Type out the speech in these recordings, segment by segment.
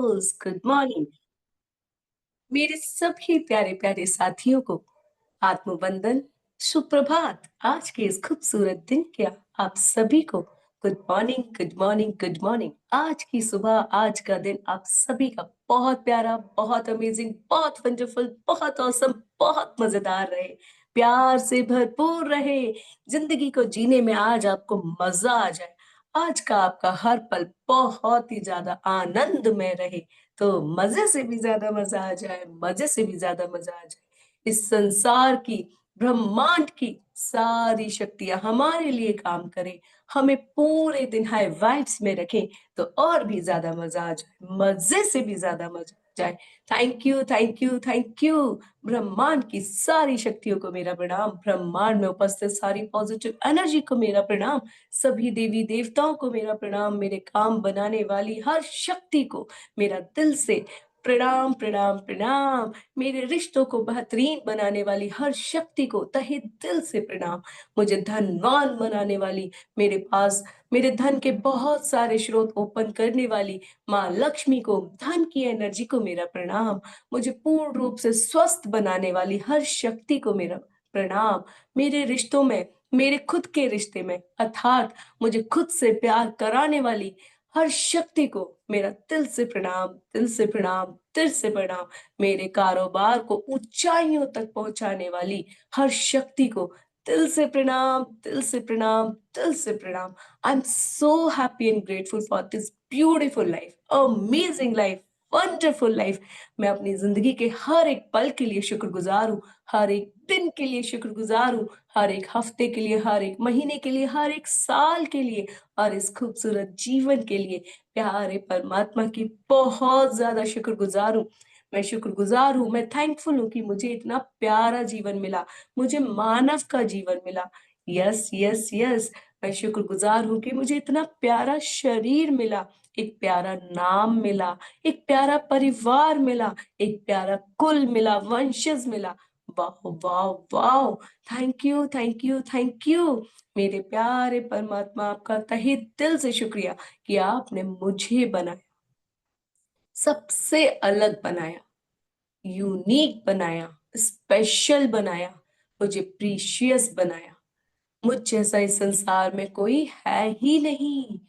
Halos, good morning. मेरे सभी प्यारे-प्यारे साथियों को आत्मवंदन, सुप्रभात। आज के इस खूबसूरत दिन के आप सभी को good morning, good morning, good morning. आज की सुबह, आज का दिन आप सभी का बहुत प्यारा, बहुत अमेज़िंग, बहुत वंडरफुल, बहुत ऑसम, बहुत मज़ेदार रहे। प्यार से भरपूर रहे, ज़िंदगी को जीने में आज आपको मज़ा आ जाए। आज का आपका हर पल बहुत ही ज़्यादा आनंदमय रहे। तो मज़े से भी ज़्यादा मज़ा आ जाए, मज़े से भी ज़्यादा मज़ा आ जाए। इस संसार की, ब्रह्मांड की सारी शक्तियाँ हमारे लिए काम करें, हमें पूरे दिन हाई वाइब्स में रखें, तो और भी ज़्यादा मज़ा आ जाए, मज़े से भी ज़्यादा मज़ा आ जाए। Thank you, thank you, thank you. ब्रह्मांड की सारी शक्तियों को मेरा प्रणाम, ब्रह्मांड में उपस्थित सारी पॉजिटिव एनर्जी को मेरा प्रणाम, सभी देवी-देवताओं को मेरा प्रणाम, मेरे काम बनाने वाली हर शक्ति को मेरा दिल से प्रणाम, प्रणाम, प्रणाम। मेरे रिश्तों को बेहतरीन बनाने वाली हर शक्ति को तहे दिल से प्रणाम। मुझे धनवान बनाने वाली, मेरे पास मेरे धन के बहुत सारे स्रोत ओपन करने वाली माँ लक्ष्मी को, धन की एनर्जी को मेरा प्रणाम। मुझे पूर्ण रूप से स्वस्थ बनाने वाली हर शक्ति को मेरा प्रणाम। मेरे रिश्तों में, मेरे खुद के रिश्ते में अर्थात मुझे खुद से प्यार कराने वाली हर शक्ति को मेरा दिल से प्रणाम, दिल से प्रणाम, दिल से प्रणाम। मेरे कारोबार को ऊंचाइयों तक पहुंचाने वाली हर शक्ति को दिल से प्रणाम, दिल से प्रणाम, दिल से प्रणाम। I am so happy and grateful for this beautiful life, amazing life, wonderful life. मैं अपनी जिंदगी के हर एक पल के लिए शुक्रगुजार हूँ, हर एक दिन के लिए शुक्रगुजार हूँ, हर एक हफ्ते के लिए, हर एक महीने के लिए, हर एक साल के लिए और इस खूबसूरत जीवन के लिए प्यारे परमात्मा की बहुत ज़्यादा शुक्रगुज़ार हूँ। मैं शुक्रगुज़ार हूँ, मैं थैंकफुल हूँ कि मुझे इतना प्यारा जीवन मिला, मुझे मानव का जीवन मिला। यस, यस, यस, मैं शुक्रगुज़ार हूँ कि मुझे इतना प्यारा शरीर मिला, एक प्यारा नाम मिला, एक प्यारा परिवार मिला, एक प्यारा कुल मिला, वंशज मिला। Wow, wow, wow! Thank you, thank you, thank you. मेरे प्यारे परमात्मा, आपका तहे दिल से शुक्रिया कि आपने मुझे बनाया, सबसे अलग बनाया, यूनिक बनाया, स्पेशल बनाया, मुझे प्रीशियस बनाया। मुझ जैसा इस संसार में कोई है ही नहीं।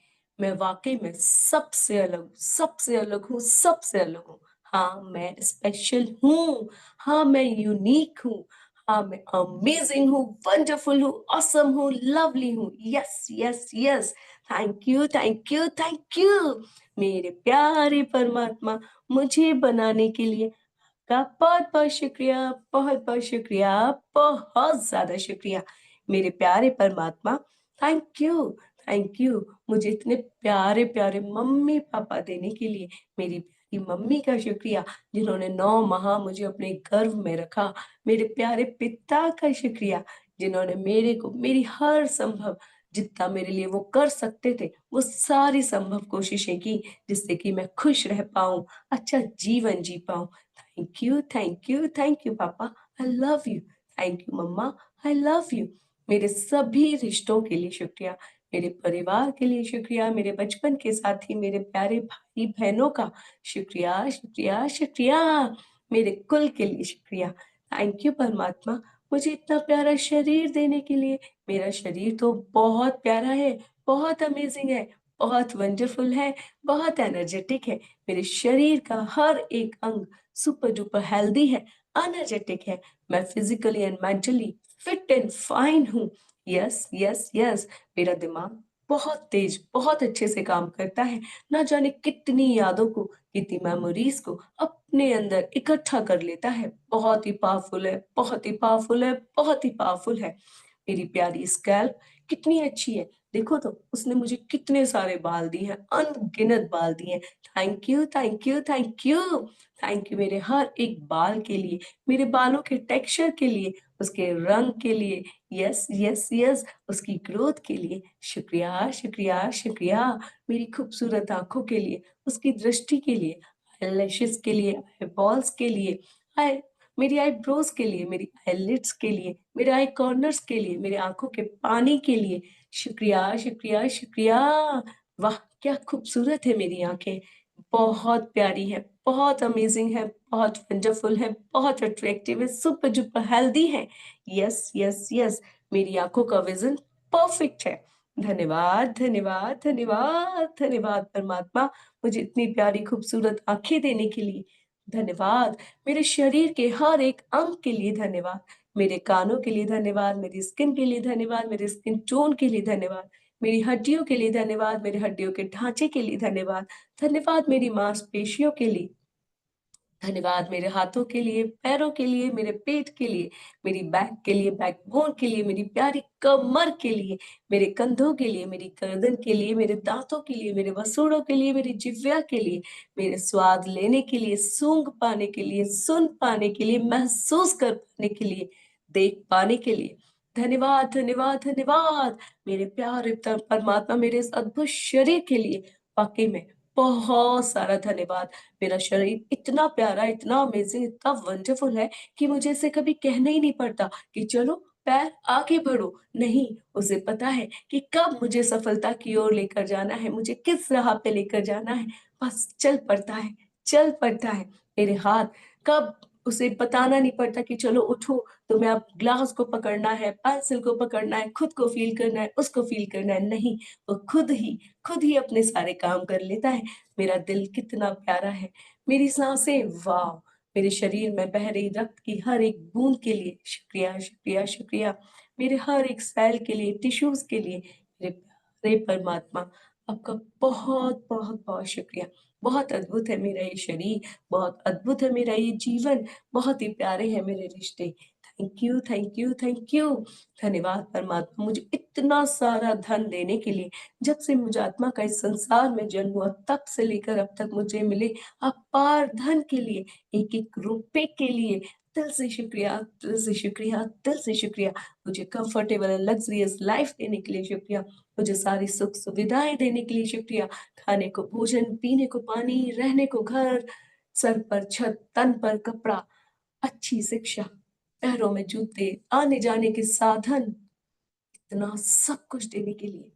मैं वाकई में सबसे अलग हूँ, सबसे अलग हूँ, सबसे अलग हूँ। हाँ, मैं स्पेशल हूँ। हाँ, मैं यूनिक हूँ। हाँ, मैं अमेजिंग हूँ, वंडरफुल हूँ, ऑसम हूँ, लवली हूँ। Yes, yes, yes. Thank you, thank you, thank you. मेरे प्यारे परमात्मा, मुझे बनाने के लिए का बहुत-बहुत शुक्रिया, बहुत-बहुत शुक्रिया, बहुत ज़्यादा शुक्रिया। मेरे प्यारे परमात्मा, थैंक यू, थैंक यू। मुझे इतने प्यारे-प्यारे मम्मी-पापा देने के लिए, मेरी प्यारी मम्मी का शुक्रिया, जिन्होंने 9 माह मुझे अपने गर्भ में रखा। मेरे प्यारे पिता का शुक्रिया, जिन्होंने मेरे को मेरी हर संभव जितना मेरे लिए वो कर सकते थे, वो सारी संभव कोशिशें की, जिससे कि मैं खुश रह पाऊँ, अच्छा जीवन जी पाऊँ। Thank you, thank you, thank you पापा, I love you. Thank you मम्मा, आई लव यू। मेरे सभी रिश्तों के लिए शुक्रिया, मेरे परिवार के लिए शुक्रिया, मेरे बचपन के साथी, मेरे प्यारे भाई-बहनों का शुक्रिया, शुक्रिया, शुक्रिया। मेरे कुल के लिए शुक्रिया। थैंक यू परमात्मा, मुझे इतना प्यारा शरीर देने के लिए। मेरा शरीर तो बहुत प्यारा है, बहुत अमेजिंग है, बहुत वंडरफुल है, बहुत एनर्जेटिक है। मेरे शरीर का हर एक अंग सुपर डुपर हेल्दी है, एनर्जेटिक है। मैं physically and mentally fit and fine हूँ। Yes, yes, yes. मेरा दिमाग बहुत तेज, बहुत अच्छे से काम करता है। ना जाने कितनी यादों को, कितनी मेमोरीज को अपने अंदर इकट्ठा कर लेता है। बहुत ही पावरफुल है, बहुत ही पावरफुल है, बहुत ही पावरफुल है। मेरी प्यारी स्कैल्प कितनी अच्छी है। देखो तो उसने मुझे कितने सारे बाल दिए हैं, अनगिनत बाल दिए हैं। Thank you, thank you, thank you. Thank you मेरे हर एक बाल के लिए, मेरे बालों के टेक्सचर के लिए, उसके रंग के लिए। यस, यस, यस, उसकी ग्रोथ के लिए। शुक्रिया, शुक्रिया, शुक्रिया। मेरी खूबसूरत आँखों के लिए, उसकी दृष्टि के लिए, आईलैशेज़ के लिए, आईबॉल्स के लिए, आई मेरी आईब्रोज के लिए, मेरी आईलिड्स के लिए, मेरे आई कॉर्नर्स के लिए, मेरी आँखों के पानी के लिए। शुक्रिया, शुक्रिया, शुक्रिया। वाह! क्या खूबसूरत है मेरी आँखें। बहुत प्यारी है, बहुत अमेज़िंग है, बहुत वंडरफुल है, बहुत अट्रैक्टिव है, सुपर डुपर हेल्दी है। यस, यस, यस, मेरी आँखों का विज़न परफेक्ट है। धन्यवाद, धन्यवाद, धन्यवाद, धन्यवाद परमात्मा, मुझे इतनी प्यारी खूबसूरत आँखें देने के लिए। धन्यवाद, मेरे शरीर के हर एक अंग के लिए धन्यवाद। मेरे कानों के लिए धन्यवाद, मेरी स्किन के लिए धन्यवाद, मेरे स्किन टोन के लिए धन्यवाद, मेरी हड्डियों के लिए धन्यवाद, मेरे हड्डियों के ढाँचे के लिए धन्यवाद, धन्यवाद मेरी मांसपेशियों के लिए। धन्यवाद मेरे हाथों के लिए, पैरों के लिए, मेरे पेट के लिए, मेरी बैक के लिए, बैकबोन के लिए, मेरी प्यारी कमर के लिए, मेरे कंधों के लिए, मेरी गर्दन के लिए, मेरे दाँतों के लिए, मेरे वसूड़ों के लिए, मेरी जिह्वा के लिए, मेरे स्वाद लेने के लिए, सूँघ पाने के लिए, सुन पाने के लिए, महसूस कर पाने के लिए, देख पाने के लिए। धन्यवाद, धन्यवाद, धन्यवाद! मेरे प्यारे परमात्मा मेरे इस अद्भुत शरीर के लिए वाक़ई में बहुत सारा धन्यवाद। मेरा शरीर इतना प्यारा, इतना अमेज़िंग, इतना वंडरफुल है कि मुझे इसे कभी कहना ही नहीं पड़ता कि चलो पैर आगे बढ़ो। नहीं, उसे पता है कि कब मुझे सफलता की ओर लेकर जाना है, मुझे किस राह पे लेकर जाना है, बस चल पड़ता है, चल पड़ता है। मेरे हाथ कब उसे बताना नहीं पड़ता कि चलो उठो, तुम्हें अब ग्लास को पकड़ना है, पेंसिल को पकड़ना है, खुद को फ़ील करना है, उसको फ़ील करना है। नहीं, वो खुद ही अपने सारे काम कर लेता है। मेरा दिल कितना प्यारा है, मेरी साँसें वाव! मेरे शरीर में बह रही रक्त की हर एक बूँद के लिए शुक्रिया, शुक्रिया, शुक्रिया। मेरे हर एक सेल के लिए, टिश्यूज़ के लिए, मेरे प्यारे परमात्मा, आपका बहुत शुक्रिया। बहुत अद्भुत है मेरा ये शरीर, बहुत अद्भुत है मेरा ये जीवन, बहुत ही प्यारे हैं मेरे रिश्ते। Thank you, thank you, thank you. धन्यवाद परमात्मा मुझे इतना सारा धन देने के लिए। जब से मुझे आत्मा का इस संसार में जन्म हुआ तब से लेकर अब तक मुझे मिले अपार धन के लिए, एक-एक रुपए के लिए दिल से शुक्रिया, दिल से शुक्रिया, दिल से शुक्रिया। मुझे कंफर्टेबल एंड लग्ज़रियस लाइफ़ देने के लिए शुक्रिया, मुझे सारी सुख-सुविधाएँ देने के लिए शुक्रिया, खाने को भोजन, पीने को पानी, रहने को घर, सर पर छत, तन पर कपड़ा, अच्छी शिक्षा, पैरों में जूते, आने-जाने के साधन, इतना सब कुछ देने के लिए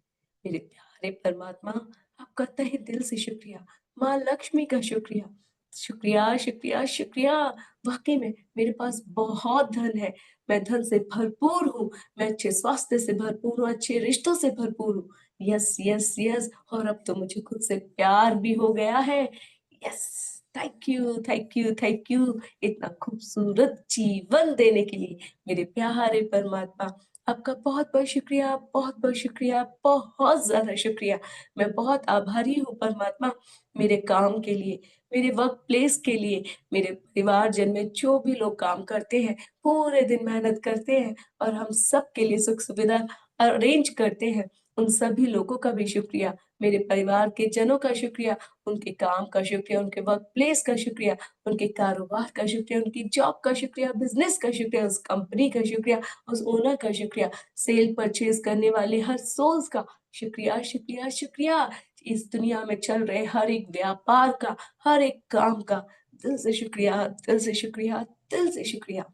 मेरे प्यारे परमात्मा आपका तहे दिल से शुक्रिया। माँ लक्ष्मी का शुक्रिया। शुक्रिया, शुक्रिया, शुक्रिया। वाक़ई में मेरे पास बहुत धन है। मैं धन से भरपूर हूँ। मैं अच्छे स्वास्थ्य से भरपूर हूँ, अच्छे रिश्तों से भरपूर हूँ। यस, यस, यस और अब तो मुझे खुद से प्यार भी हो गया है। Yes, thank you, thank you, thank you इतना खूबसूरत जीवन देने के लिए मेरे प्यारे परमात्मा। आपका बहुत-बहुत शुक्रिया, बहुत-बहुत शुक्रिया, बहुत ज़्यादा शुक्रिया। मैं बहुत आभारी हूँ परमात्मा मेरे काम के लिए, मेरे वर्क प्लेस के लिए, मेरे परिवारजन में जो भी लोग काम करते हैं, पूरे दिन मेहनत करते हैं और हम सबके लिए सुख-सुविधा अरेंज करते हैं। उन सभी लोगों का भी शुक्रिया, मेरे परिवार के जनों का शुक्रिया, उनके काम का शुक्रिया, उनके वर्क प्लेस का शुक्रिया, उनके कारोबार का शुक्रिया, उनकी जॉब का शुक्रिया, बिज़नेस का शुक्रिया, उस कंपनी का शुक्रिया, उस ओनर का शुक्रिया, सेल परचेज़ करने वाले हर सोल्स का शुक्रिया, शुक्रिया, शुक्रिया। इस दुनिया में चल रहे हर एक व्यापार का, हर एक काम का दिल से शुक्रिया, दिल से शुक्रिया, दिल से शुक्रिया।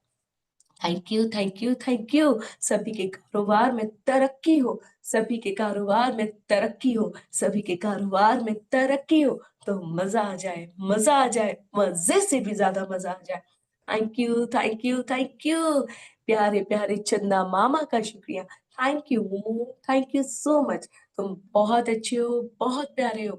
Thank you, thank you, thank you. सभी के कारोबार में तरक्की हो, सभी के कारोबार में तरक्की हो, सभी के कारोबार में तरक्की हो, तो मज़ा आ जाए, मज़ा आ जाए, मज़े से भी ज़्यादा मज़ा आ जाए। Thank you, thank you, thank you. प्यारे-प्यारे चंदा मामा का शुक्रिया। Thank you, thank you so much. तुम बहुत अच्छे हो, बहुत प्यारे हो।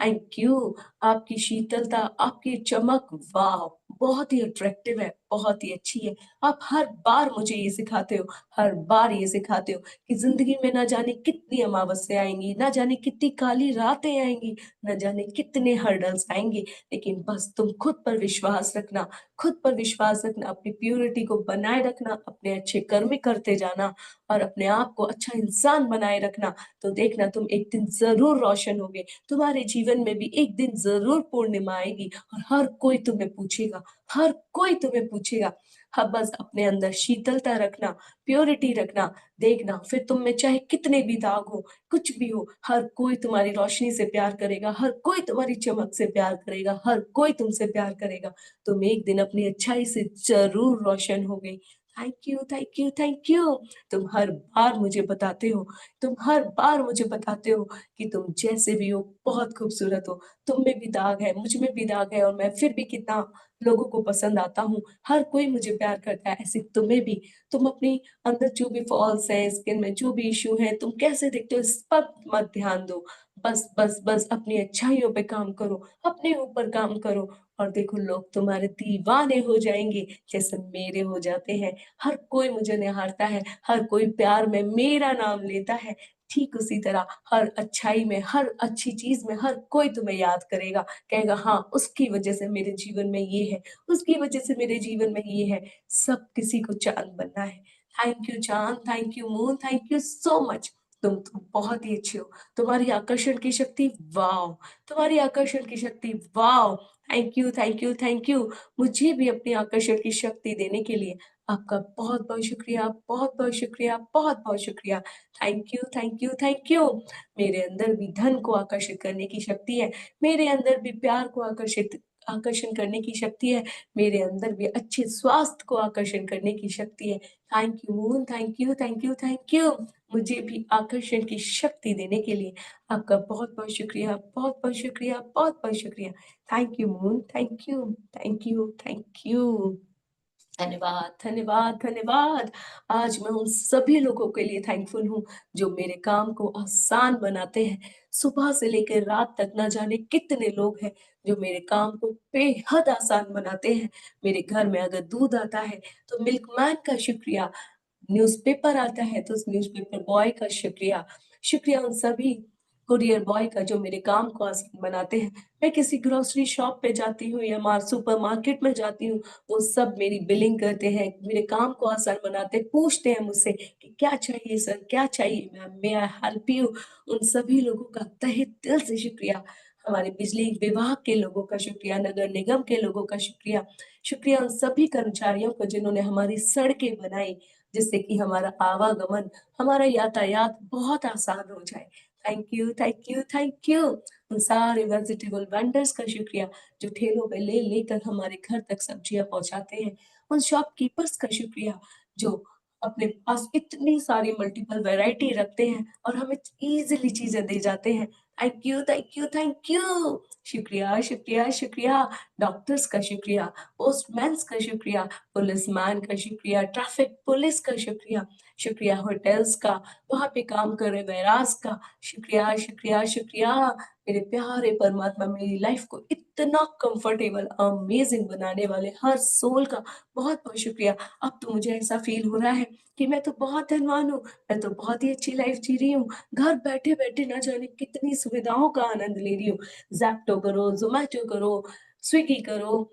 Thank you. आपकी शीतलता, आपकी चमक, वाह! बहुत ही अट्रैक्टिव है, बहुत ही अच्छी है। आप हर बार मुझे ये सिखाते हो, हर बार ये सिखाते हो कि ज़िंदगी में ना जाने कितनी अमावस्या आएँगी, ना जाने कितनी काली रातें आएँगी, ना जाने कितने हर्डल्स आएँगे, लेकिन बस तुम खुद पर विश्वास रखना, खुद पर विश्वास रखना, अपनी प्यूरिटी को बनाए रखना, अपने अच्छे कर्म करते जाना और अपने आप को अच्छा इंसान बनाए रखना, तो देखना तुम एक दिन ज़रूर रोशन होगे। तुम्हारे जीवन में भी एक दिन ज़रूर पूर्णिमा आएगी और हर कोई तुम्हें पूछेगा, हर कोई तुम्हें पूछेगा। हाँ, बस अपने अंदर शीतलता रखना, प्योरिटी रखना, देखना फिर तुम में चाहे कितने भी दाग हो, कुछ भी हो, हर कोई तुम्हारी रोशनी से प्यार करेगा, हर कोई तुम्हारी चमक से प्यार करेगा, हर कोई तुमसे प्यार करेगा। तुम एक दिन अपनी अच्छाई से ज़रूर रोशन होगे। Thank you, thank you, thank you. तुम हर बार मुझे बताते हो, तुम हर बार मुझे बताते हो कि तुम जैसे भी हो बहुत खूबसूरत हो। तुम में भी दाग है, मुझ में भी दाग है और मैं फिर भी कितना लोगों को पसंद आता हूँ। हर कोई मुझे प्यार करता है, ऐसे तुम्हें भी। तुम अपनी अंदर जो भी फॉल्स है, स्किन में जो भी इश्यू है, तुम कैसे दिखते हो इस पर मत ध्यान दो। बस, बस, बस अपनी अच्छाइयों पे काम करो, अपने ऊपर काम करो और देखो लोग तुम्हारे दीवाने हो जाएँगे, जैसे मेरे हो जाते हैं। हर कोई मुझे निहारता है, हर कोई प्यार में मेरा नाम लेता है। ठीक उसी तरह हर अच्छाई में, हर अच्छी चीज़ में हर कोई तुम्हें याद करेगा, कहेगा हाँ, उसकी वज़ह से मेरे जीवन में ये है, उसकी वज़ह से मेरे जीवन में ये है। सब किसी को चाँद बनना है। थैंक यू चाँद, thank you moon, thank you so much. तुम तो बहुत ही अच्छे हो। तुम्हारी आकर्षण की शक्ति वॉव! तुम्हारी आकर्षण की शक्ति wow! Thank you, thank you, thank you. मुझे भी अपनी आकर्षण की शक्ति देने के लिए आपका बहुत-बहुत शुक्रिया, बहुत-बहुत शुक्रिया, बहुत-बहुत शुक्रिया। Thank you, thank you, thank you. मेरे अंदर भी धन को आकर्षित करने की शक्ति है, मेरे अंदर भी प्यार को आकर्षण करने की शक्ति है, मेरे अंदर भी अच्छे स्वास्थ्य को आकर्षण करने की शक्ति है। Thank you moon, thank you, thank you, thank you. मुझे भी आकर्षण की शक्ति देने के लिए आपका बहुत-बहुत शुक्रिया, बहुत-बहुत शुक्रिया, बहुत-बहुत शुक्रिया। Thank you moon, thank you, thank you, thank you. धन्यवाद, धन्यवाद, धन्यवाद। आज मैं उन सभी लोगों के लिए थैंकफुल हूँ, जो मेरे काम को आसान बनाते हैं। सुबह से लेकर रात तक ना जाने कितने लोग हैं, जो मेरे काम को बेहद आसान बनाते हैं। मेरे घर में अगर दूध आता है, तो मिल्कमैन का शुक्रिया, न्यूज़पेपर आता है तो उस न्यूज़पेपर बॉय का शुक्रिया। शुक्रिया उन सभी कुरियर बॉय का जो मेरे काम को आसान बनाते हैं। मैं किसी ग्रोसरी शॉप पे जाती हूँ या सुपरमार्केट में जाती हूँ, वो सब मेरी बिलिंग करते हैं, मेरे काम को आसान बनाते हैं, पूछते हैं मुझसे कि क्या चाहिए सर, क्या चाहिए ma'am, may I help you? उन सभी लोगों का तहे दिल से शुक्रिया। हमारे बिजली विभाग के लोगों का शुक्रिया, नगर निगम के लोगों का शुक्रिया। शुक्रिया उन सभी कर्मचारियों को जिन्होंने हमारी सड़कें बनाई, जिससे कि हमारा आवागमन, हमारा यातायात बहुत आसान हो जाए। Thank you, thank you, thank you. उन सारे वेजिटेबल वेंडर्स का शुक्रिया, जो ठेलों पे ले लेकर हमारे घर तक सब्जियाँ पहुँचाते हैं। उन शॉपकीपर्स का शुक्रिया, जो अपने पास इतनी सारी मल्टीपल वैरायटी रखते हैं और हमें ईज़िली चीज़ें दे जाते हैं। Thank you, thank you, thank you. शुक्रिया, शुक्रिया, शुक्रिया। डॉक्टर्स का शुक्रिया, पोस्टमैन्स का शुक्रिया, पुलिसमैन का शुक्रिया, ट्रैफिक पुलिस का शुक्रिया, शुक्रिया होटल्स का, वहाँ पे काम कर रहे वेराज़ का, शुक्रिया, शुक्रिया, शुक्रिया। मेरे प्यारे परमात्मा मेरी लाइफ़ को इतना कंफर्टेबल, अमेज़िंग बनाने वाले हर सोल का बहुत-बहुत शुक्रिया। अब तो मुझे ऐसा फ़ील हो रहा है कि मैं तो बहुत धनवान हूँ, मैं तो बहुत ही अच्छी लाइफ़ जी रही हूँ। घर बैठे-बैठे ना जाने कितनी सुविधाओं का आनंद ले रही हूँ। ज़ेप्टो करो, ज़ोमैटो करो, स्विगी करो,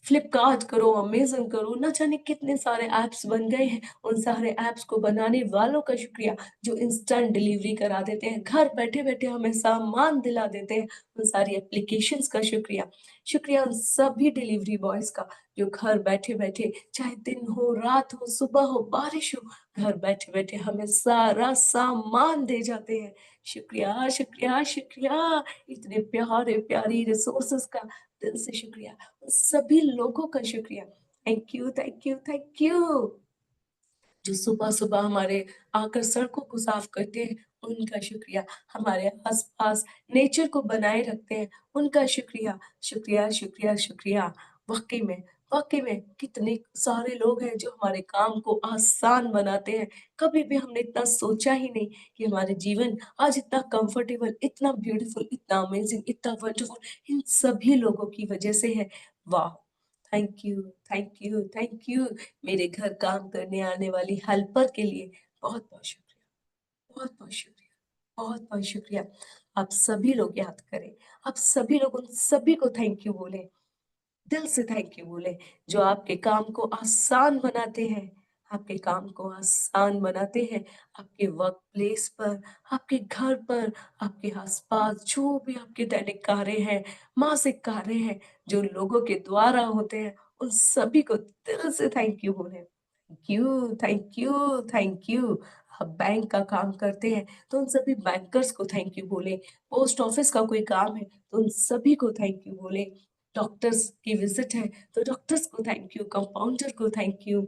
फ्लिपकार्ट करो, अमेज़न करो, ना जाने कितने सारे ऐप्स बन गए हैं। उन सारे ऐप्स को बनाने वालों का शुक्रिया, जो इंस्टेंट डिलीवरी करा देते हैं, घर बैठे-बैठे हमें सामान दिला देते हैं। उन सारी एप्लीकेशंस का शुक्रिया। शुक्रिया उन सभी डिलीवरी बॉयज़ का, जो घर बैठे-बैठे चाहे दिन हो, रात हो, सुबह हो, बारिश हो, घर बैठे-बैठे हमें सारा सामान दे जाते हैं। शुक्रिया, शुक्रिया, शुक्रिया। इतने प्यारे-प्यारी रिसोर्सेज़ का दिल से शुक्रिया। सभी लोगों का शुक्रिया। Thank you, thank you, thank you. जो सुबह-सुबह हमारे आकर सड़कों को साफ करते हैं, उनका शुक्रिया। हमारे आस-पास नेचर को बनाए रखते हैं, उनका शुक्रिया। शुक्रिया, शुक्रिया, शुक्रिया। वाक़ई में कितने सारे लोग हैं जो हमारे काम को आसान बनाते हैं। कभी भी हमने इतना सोचा ही नहीं कि हमारे जीवन आज इतना कंफर्टेबल, इतना ब्यूटीफुल, इतना अमेज़िंग, इतना वंडरफुल इन सभी लोगों की वज़ह से है। वाह! Thank you, thank you, thank you. मेरे घर काम करने आने वाली हेल्पर के लिए बहुत-बहुत शुक्रिया, बहुत-बहुत शुक्रिया, बहुत-बहुत शुक्रिया। आप सभी लोग याद करें, आप सभी लोग उन सभी को थैंक यू बोलें। दिल से थैंक यू बोलें, जो आपके काम को आसान बनाते हैं, आपके काम को आसान बनाते हैं, आपके वर्क प्लेस पर, आपके घर पर, आपके आस-पास जो भी आपके दैनिक कार्य हैं, मासिक कार्य हैं, जो लोगों के द्वारा होते हैं, उन सभी को दिल से थैंक यू बोलें। Thank you, thank you, thank you. आप बैंक का काम करते हैं, तो उन सभी बैंकर्स को थैंक यू बोलें। पोस्ट ऑफिस का कोई काम है, तो उन सभी को थैंक यू बोलें। डॉक्टर्स की विज़िट है, तो डॉक्टर्स को थैंक यू, कंपाउंडर को थैंक यू,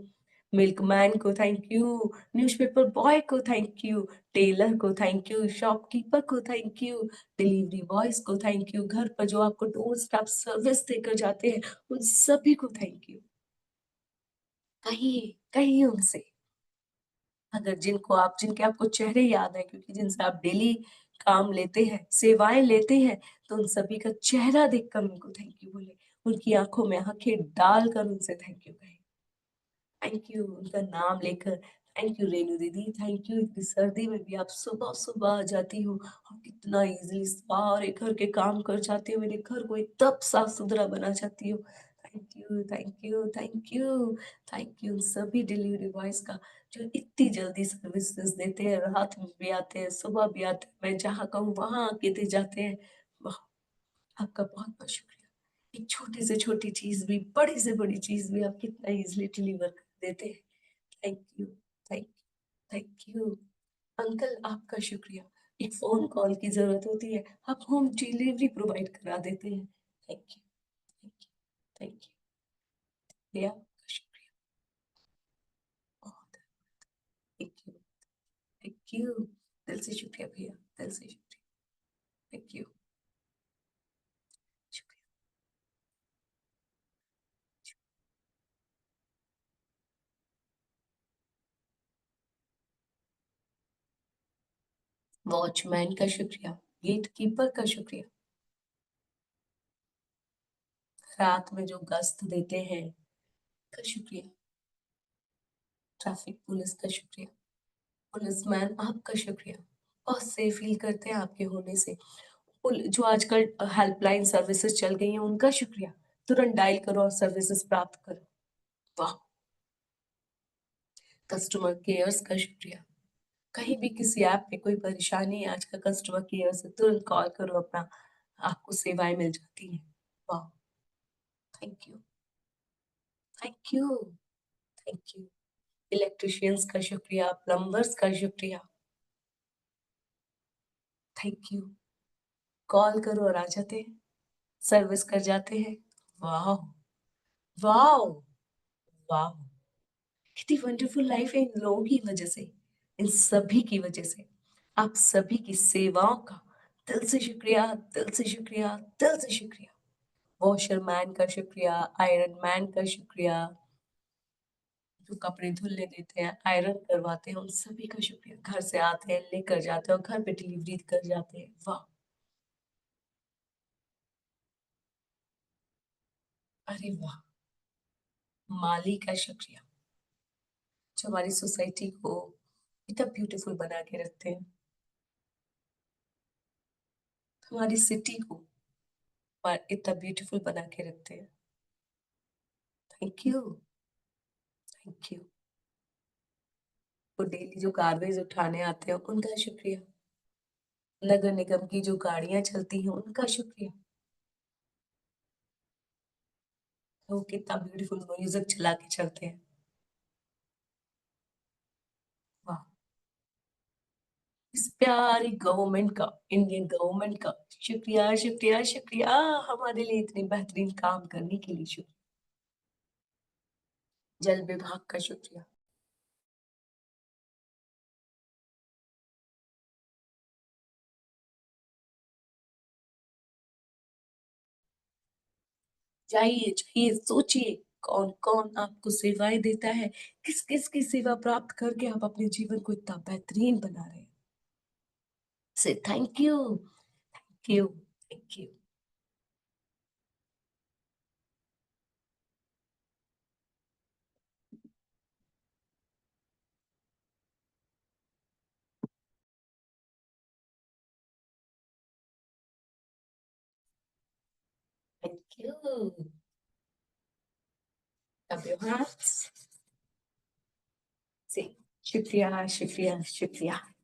मिल्कमैन को थैंक यू, न्यूज़पेपर बॉय को थैंक यू, टेलर को थैंक यू, शॉपकीपर को थैंक यू, डिलीवरी बॉयज़ को थैंक यू, घर पर जो आपको डोर स्टेप सर्विस देकर जाते हैं, उन सभी को थैंक यू। कहिए, कहिए उनसे। अगर जिनके आपको चेहरे याद हैं क्योंकि जिनसे आप डेली काम लेते हैं, सेवाएँ लेते हैं, तो उन सभी का चेहरा देखकर उनको थैंक यू बोलें। उनकी आँखों में आँखें डालकर उनसे थैंक यू कहें। थैंक यू उनका नाम लेकर, थैंक यू रेनू दीदी, थैंक यू इतनी सर्दी में भी आप सुबह-सुबह आ जाती हो और कितना ईज़िली सारे घर के काम कर जाती हो, मेरे घर को एकदम साफ-सुथरा बना जाती हो। Thank you, thank you, thank you, thank you सभी डिलीवरी बॉयज़ का जो इतनी जल्दी सर्विसेज़ देते हैं, रात में भी आते हैं, सुबह भी आते हैं, मैं जहाँ कहूँ वहाँ आके दे जाते हैं। वाह! आपका बहुत-बहुत शुक्रिया। एक छोटी से छोटी चीज़ भी, बड़ी से बड़ी चीज़ भी आप कितना ईज़िली डिलीवर कर देते हैं। Thank you, thank thank you. Uncle आपका शुक्रिया। एक फ़ोन कॉल की ज़रूरत होती है, आप होम डिलीवरी प्रोवाइड करा देते हैं। Thank you, thank you, thank you. भैया आपका शुक्रिया बहुत। Thank you, thank you. दिल से शुक्रिया भैया, दिल से शुक्रिया। थैंक यू, शुक्रिया। वॉचमैन का शुक्रिया, गेटकीपर का शुक्रिया, रात में जो गश्त देते हैं, का शुक्रिया, ट्रैफिक पुलिस का शुक्रिया, पुलिसमैन आपका शुक्रिया। बहुत सेफ फील करते हैं आपके होने से। जो आजकल हेल्पलाइन सर्विसेज चल गई हैं उनका शुक्रिया। तुरंत डायल करो और सर्विसेज प्राप्त करो। वाह! कस्टमर केयर्स का शुक्रिया। कहीं भी किसी ऐप में कोई परेशानी है, आजकल कस्टमर केयर से तुरंत कॉल करो अपना, आपको सेवाएँ मिल जाती हैं। वाह! Thank you, thank you, thank you. Electricians का शुक्रिया, प्लम्बर्स का शुक्रिया। Thank you. कॉल करो और आ जाते हैं, सर्विस कर जाते हैं। वाह! वॉव! वाह! कितनी वंडरफुल लाइफ है इन लोगों की वजह से, इन सभी की वजह से। आप सभी की सेवाओं का दिल से शुक्रिया, दिल से शुक्रिया, दिल से शुक्रिया। वॉशरमैन का शुक्रिया, आयरन मैन का शुक्रिया, जो कपड़े धुलने देते हैं, आयरन करवाते हैं, उन सभी का शुक्रिया। घर से आते हैं, लेकर जाते हैं और घर पे डिलीवरी कर जाते हैं। वाह! अरे वाह! माली का शुक्रिया, जो हमारी सोसाइटी को इतना ब्यूटीफुल बना के रखते हैं, हमारी सिटी को इतना ब्यूटीफुल बना के रखते हैं। Thank you, thank you. वो डेली जो गार्बेज उठाने आते हैं उनका शुक्रिया। नगर निगम की जो गाड़ियां चलती हैं उनका शुक्रिया। वो कितना ब्यूटीफुल म्यूजिक चला के चलते हैं। वाह! इस प्यारी गवर्नमेंट का, इंडियन गवर्नमेंट का शुक्रिया, शुक्रिया, शुक्रिया। हमारे लिए इतने बेहतरीन काम करने के लिए शुक्रिया। जल विभाग का शुक्रिया। जाइए, जाइए, सोचिए कौन-कौन आपको सेवाएँ देता है, किस-किस की सेवा प्राप्त करके आप अपने जीवन को इतना बेहतरीन बना रहे हैं। से thank you, thank you, thank you, thank you. Clap your hands. से शुक्रिया, शुक्रिया, शुक्रिया।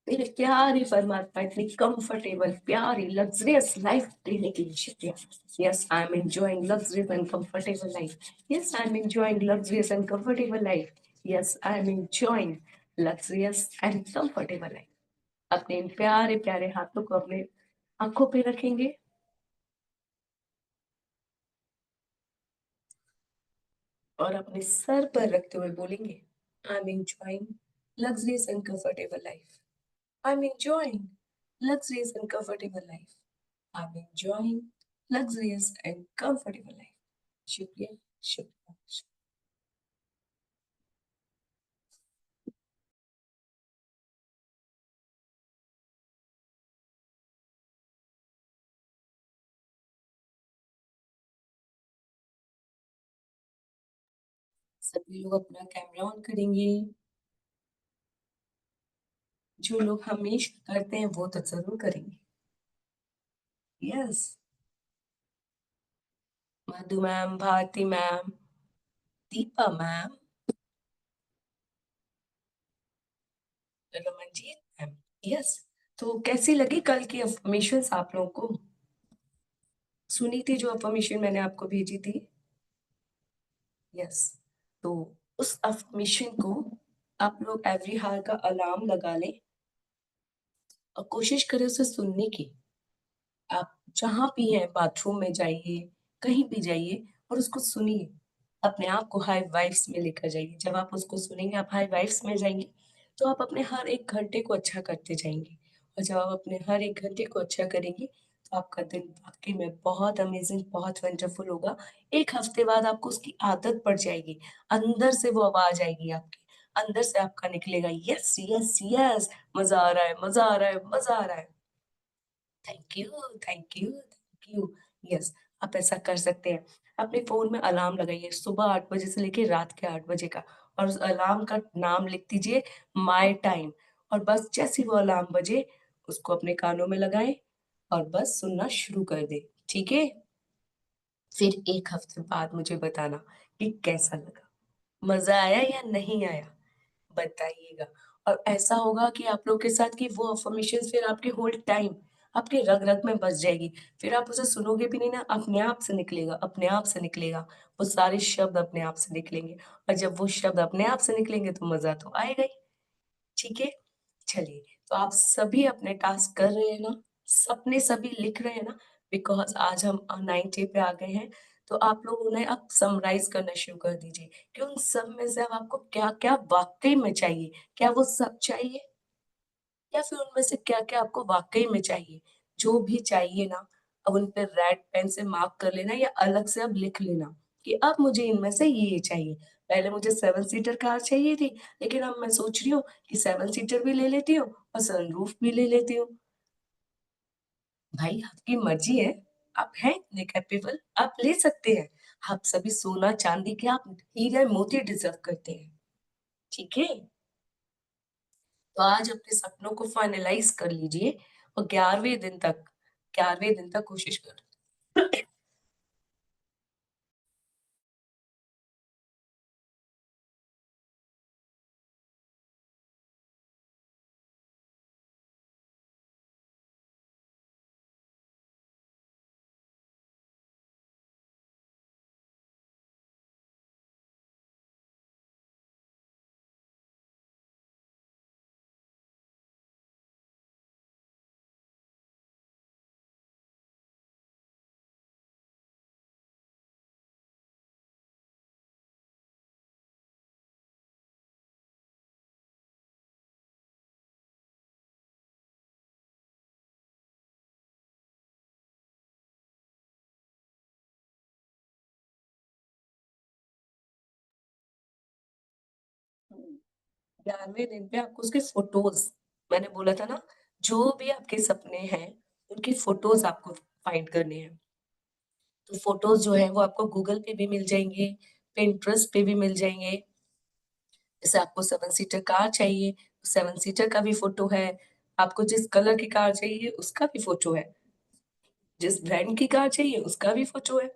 मेरे प्यारे परमात्मा इतनी कंफर्टेबल, प्यारी, लग्ज़रियस लाइफ देने के लिए शुक्रिया। Yes, I am enjoying luxurious and comfortable life. Yes, I am enjoying luxurious and comfortable life. Yes, I am enjoying luxurious and comfortable life. अपने इन प्यारे-प्यारे हाथों को अपने आँखों पे रखेंगे। और अपने सर पर रखते हुए बोलेंगे, I am enjoying luxurious and comfortable life. I am enjoying luxurious and comfortable life. I am enjoying luxurious and comfortable life. शुक्रिया, शुक्रिया, शुक्रिया। सभी लोग अपना कैमरा ऑन करेंगे। जो लोग हमेशा करते हैं वो तो जरूर करेंगे। Yes. Madhu ma'am, Bharti ma'am, Deepa ma'am, Ramanjeet ma'am. Yes. तो कैसी लगी कल की अफर्मेशंस आप लोगों को? सुनी थी जो अफर्मेशन मैंने आपको भेजी थी? यस। तो उस अफर्मेशन को आप लोग एवरी हार का अलार्म लगा लें और कोशिश करें उसे सुनने की। आप जहाँ भी हैं, बाथरूम में जाइए, कहीं भी जाइए और उसको सुनिए। अपने आप को हाई वाइब्स में लेकर जाइए। जब आप उसको सुनेंगे, आप हाई वाइब्स में जाएँगे, तो आप अपने हर एक घंटे को अच्छा करते जाएँगे। और जब आप अपने हर एक घंटे को अच्छा करेंगे, तो आपका दिन वाक़ई में बहुत अमेज़िंग, बहुत वंडरफुल होगा। 1 हफ्ते बाद आपको उसकी आदत पड़ जाएगी। अंदर से वो आवाज़ आएगी आपके, अंदर से आपका निकलेगा, यस, यस, यस, मज़ा आ रहा है, मज़ा आ रहा है, मज़ा आ रहा है। Thank you, thank you, thank you. Yes, आप ऐसा कर सकते हैं। अपने फ़ोन में अलार्म लगाइए सुबह 8 बजे से लेके रात के 8 बजे का, और उस अलार्म का नाम लिख दीजिए माय टाइम। और बस जैसे ही वो अलार्म बजे, उसको अपने कानों में लगाएँ और बस सुनना शुरू कर दें, ठीक है? फिर 1 हफ्ते बाद मुझे बताना कि कैसा लगा। मज़ा आया या नहीं आया? बताइएगा। और ऐसा होगा कि आप लोग के साथ कि वो अफ़र्मेशंस फिर आपके होल टाइम आपके रग-रग में बस जाएगी। फिर आप उसे सुनोगे भी नहीं ना, अपने आप से निकलेगा, अपने आप से निकलेगा। वो सारे शब्द अपने आप से निकलेंगे, और जब वो शब्द अपने आप से निकलेंगे तो मज़ा तो आएगा ही। ठीक है? चलिए, तो आप सभी अपने टास्क कर रहे हैं ना? सपने सभी लिख रहे हैं ना? बिकॉज़ आज हम 9 पे आ गए हैं, तो आप लोग उन्हें अब समराइज़ करना शुरू कर दीजिए कि उन सब में से अब आपको क्या-क्या वाक़ई में चाहिए? क्या वो सब चाहिए? या फिर उनमें से क्या-क्या आपको वाक़ई में चाहिए? जो भी चाहिए ना, अब उन पे रेड पेन से मार्क कर लेना या अलग से अब लिख लेना कि अब मुझे इनमें से ये चाहिए। पहले मुझे 7 सीटर कार चाहिए थी, लेकिन अब मैं सोच रही हूँ कि 7 सीटर भी ले लेती हूँ और सनरूफ भी ले लेती हूँ। भाई आपकी मर्ज़ी है, आप हैं इतने कैपेबल, आप ले सकते हैं। आप सभी सोना-चांदी क्या, आप हीरे मोती डिज़र्व करते हैं, ठीक है? तो आज अपने सपनों को फाइनलाइज़ कर लीजिए और 11वें दिन तक कोशिश करो। हुँ, 11वें दिन पे आपको उसके फ़ोटोज़, मैंने बोला था ना, जो भी आपके सपने हैं, उनकी फ़ोटोज़ आपको फाइंड करने हैं। तो फ़ोटोज़ जो हैं वो आपको गूगल पे भी मिल जाएँगे, पिंटरेस्ट पे भी मिल जाएँगे। जैसे आपको 7 सीटर कार चाहिए, 7 सीटर का भी फ़ोटो है, आपको जिस कलर की कार चाहिए उसका भी फ़ोटो है, जिस ब्रांड की कार चाहिए उसका भी फ़ोटो है,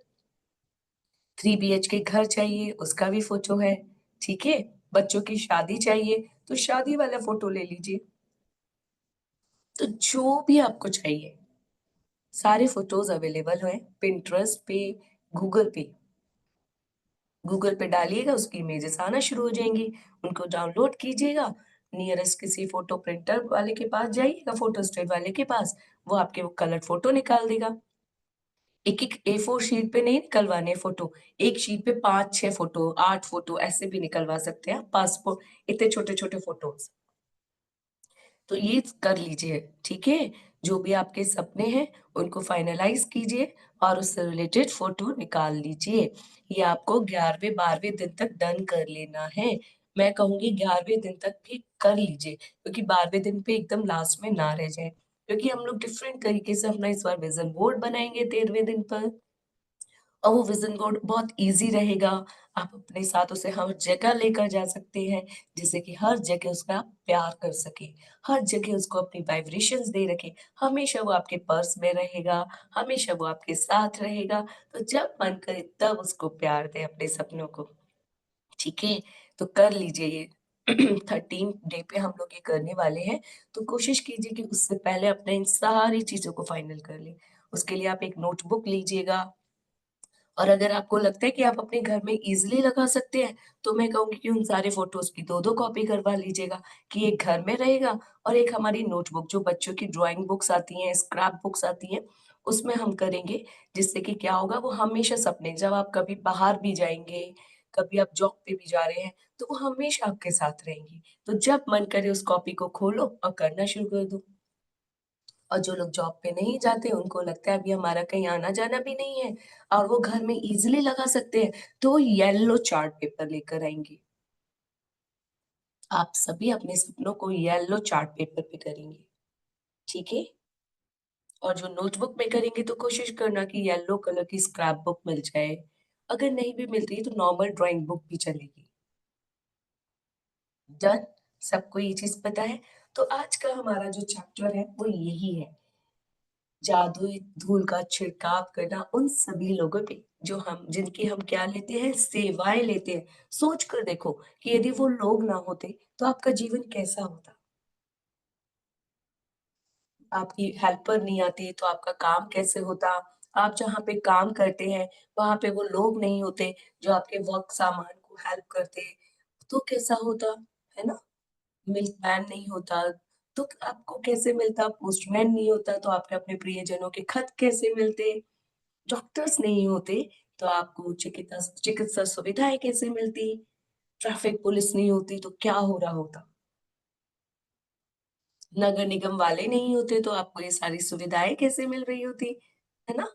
3 बीएचके घर चाहिए उसका भी फ़ोटो है, ठीक है? बच्चों की शादी चाहिए, तो शादी वाला फ़ोटो ले लीजिए। तो जो भी आपको चाहिए, सारे फ़ोटोज़ अवेलेबल हैं पिंटरेस्ट पे, गूगल पे। गूगल पे डालिएगा, उसकी इमेजेस आना शुरू हो जाएँगी, उनको डाउनलोड कीजिएगा, नियरेस्ट किसी फ़ोटो प्रिंटर वाले के पास जाइएगा, फ़ोटो स्टेट वाले के पास, वो आपके वो कलर फ़ोटो निकाल देगा। एक-एक ए4 शीट पे नहीं निकलवाने फ़ोटो, एक शीट पे 5-6 फ़ोटो, 8 फ़ोटो ऐसे भी निकलवा सकते हैं आप पासपोर्ट इतने छोटे-छोटे फ़ोटोज़। तो ये कर लीजिए, ठीक है? जो भी आपके सपने हैं, उनको फाइनलाइज़ कीजिए और उससे रिलेटेड फ़ोटो निकाल लीजिए। ये आपको 11वें 12वें दिन तक डन कर लेना है। मैं कहूँगी 11वें दिन तक भी कर लीजिए, क्योंकि 12वें दिन पे एकदम लास्ट में ना रह जाए। क्योंकि हम लोग डिफरेंट तरीके से अपना इस बार विज़न बोर्ड बनाएँगे 13वें दिन पर। और वो विज़न बोर्ड बहुत ईज़ी रहेगा। आप अपने साथ उसे हर जगह लेकर जा सकते हैं, जिससे कि हर जगह उसका आप प्यार कर सकें। हर जगह उसको अपनी वाइब्रेशंस दे रखें। हमेशा वो आपके पर्स में रहेगा, हमेशा वो आपके साथ रहेगा। तो जब मन करे तब उसको प्यार दें अपने सपनों को। ठीक है? तो कर लीजिए ये। 13 डे पे हम लोग ये करने वाले हैं, तो कोशिश कीजिए कि उससे पहले अपने इन सारी चीज़ों को फाइनल कर लें। उसके लिए आप एक नोटबुक लीजिएगा और अगर आपको लगता है कि आप अपने घर में ईज़िली लगा सकते हैं, तो मैं कहूँगी कि उन सारे फ़ोटोज़ की 2-2 कॉपी करवा लीजिएगा कि एक घर में रहेगा और एक हमारी नोटबुक जो बच्चों की ड्राइंग बुक्स आती हैं, स्क्रैप बुक्स आती हैं, उसमें हम करेंगे। जिससे कि क्या होगा वो हमेशा सपने जब आप कभी बाहर भी जाएँगे, कभी आप जॉब पे भी जा रहे हैं, तो वो हमेशा आपके साथ रहेंगी। तो जब मन करे उस कॉपी को खोलो और करना शुरू कर दो। और जो लोग जॉब पे नहीं जाते, उनको लगता है अभी हमारा कहीं आना-जाना भी नहीं है और वो घर में ईज़िली लगा सकते हैं, तो येलो चार्ट पेपर लेकर आएँगे। आप सभी अपने सपनों को येलो चार्ट पेपर पे करेंगे, ठीक है? और जो नोटबुक में करेंगे तो कोशिश करना कि येलो कलर की स्क्रैप बुक मिल जाए। अगर नहीं भी मिल रही है तो नॉर्मल ड्राइंग बुक भी चलेगी। डन? सबको ये चीज़ पता है? तो आज का हमारा जो चैप्टर है वो यही है। जादुई धूल का छिड़काव करना उन सभी लोगों पे जो हम जिनकी हम क्या लेते हैं सेवाएँ लेते हैं। सोच कर देखो कि यदि वो लोग ना होते तो आपका जीवन कैसा होता? आपकी हेल्पर नहीं आती तो आपका काम कैसे होता? आप जहाँ पे काम करते हैं वहाँ पे वो लोग नहीं होते जो आपके वर्क सामान को हेल्प करते, तो कैसा होता? है ना? मिल्कमैन नहीं होता, तो आपको कैसे मिलता? पोस्टमैन नहीं होता तो आपके अपने प्रियजनों के खत कैसे मिलते? डॉक्टर्स नहीं होते तो आपको चिकित्सा चिकित्सा सुविधाएँ कैसे मिलती? ट्रैफिक पुलिस नहीं होती तो क्या हो रहा होता? नगर निगम वाले नहीं होते तो आपको ये सारी सुविधाएँ कैसे मिल रही होती? है ना?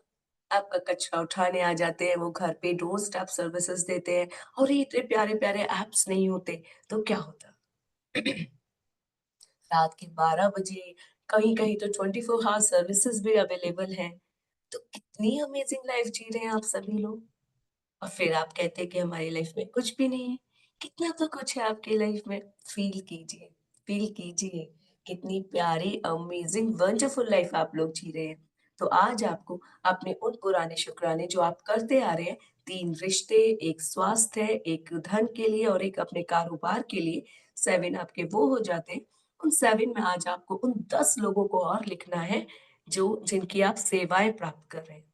आपका कचरा उठाने आ जाते हैं, वो घर पे डोर स्टेप सर्विसेज़ देते हैं और ये इतने प्यारे-प्यारे ऐप्स नहीं होते तो क्या होता? रात के 12 बजे कहीं-कहीं तो 24 हॉवर सर्विसेज़ भी अवेलेबल हैं। तो कितनी अमेज़िंग लाइफ़ जी रहे हैं आप सभी लोग। और फिर आप कहते हैं कि हमारी लाइफ में कुछ भी नहीं है। कितना तो कुछ है आपकी लाइफ में। फ़ील कीजिए, कितनी प्यारी अमेज़िंग वंडरफुल लाइफ आप लोग जी रहे हैं। तो आज आपको अपने उन पुराने शुक्राने जो आप करते आ रहे हैं, 3 रिश्ते, 1 स्वास्थ्य, 1 धन के लिए और 1 अपने कारोबार के लिए, 7 आपके वो हो जाते हैं। उन 7 में आज आपको उन 10 लोगों को और लिखना है, जो जिनकी आप सेवाएँ प्राप्त कर रहे हैं।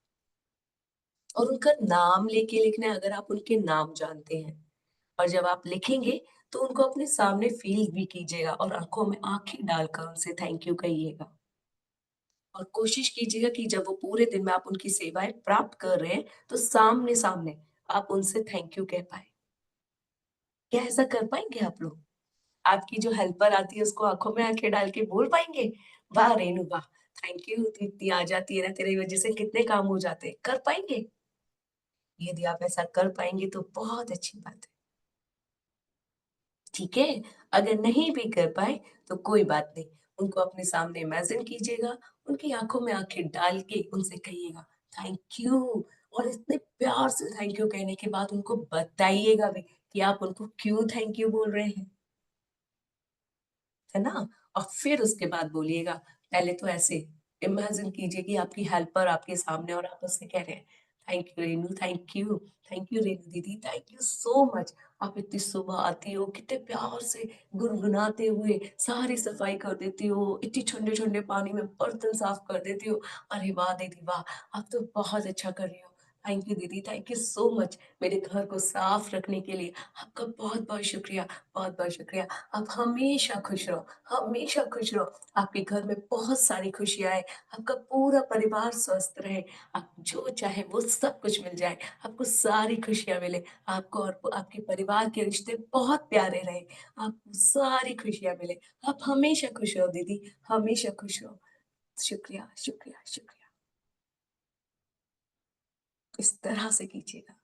और उनका नाम लेके लिखना है अगर आप उनके नाम जानते हैं। और जब आप लिखेंगे तो उनको अपने सामने फ़ील भी कीजिएगा और आँखों में आँखें डालकर उनसे थैंक यू कहिएगा। और कोशिश कीजिएगा कि जब वो पूरे दिन में आप उनकी सेवाएँ प्राप्त कर रहे हैं, तो सामने-सामने आप उनसे थैंक यू कह पाएँ। क्या ऐसा कर पाएँगे आप लोग? आपकी जो हेल्पर आती है उसको आँखों में आँखें डाल के बोल पाएँगे? वाह रेनू वाह! थैंक यू तू इतनी आ जाती है ना तेरी वज़ह से कितने काम हो जाते हैं। कर पाएँगे? यदि आप ऐसा कर पाएँगे तो बहुत अच्छी बात है। ठीक है? अगर नहीं भी कर पाए तो कोई बात नहीं, उनको अपने सामने इमेजिन कीजिएगा, उनकी आँखों में आँखें डाल के उनसे कहिएगा थैंक यू और इतने प्यार से थैंक यू कहने के बाद उनको बताइएगा भी कि आप उनको क्यों थैंक यू बोल रहे हैं, है ना? और फिर उसके बाद बोलिएगा, पहले तो ऐसे इमेजिन कीजिए कि आपकी हेल्पर आपके सामने और आप उससे कह रहे हैं, थैंक यू रेनू दीदी, थैंक यू सो मच। आप इतनी सुबह आती हो, कितने प्यार से गुनगुनाते हुए सारी सफाई कर देती हो, इतनी ठंडे-ठंडे पानी में बर्तन साफ कर देती हो। अरे वाह दीदी वाह! आप तो बहुत अच्छा कर रही हो। थैंक यू दीदी, थैंक यू सो मच मेरे घर को साफ रखने के लिए। आपका बहुत-बहुत शुक्रिया, बहुत-बहुत शुक्रिया। आप हमेशा खुश रहो, हमेशा खुश रहो। आपके घर में बहुत सारी खुशियाँ आए, आपका पूरा परिवार स्वस्थ रहे, आप जो चाहे वो सब कुछ मिल जाए, आपको सारी खुशियाँ मिले, आपको और आपके परिवार के रिश्ते बहुत प्यारे रहे, आपको सारी खुशियाँ मिले। आप हमेशा खुश रहो दीदी, हमेशा खुश रहो। शुक्रिया, शुक्रिया, शुक्रिया। इस तरह से कीजिएगा।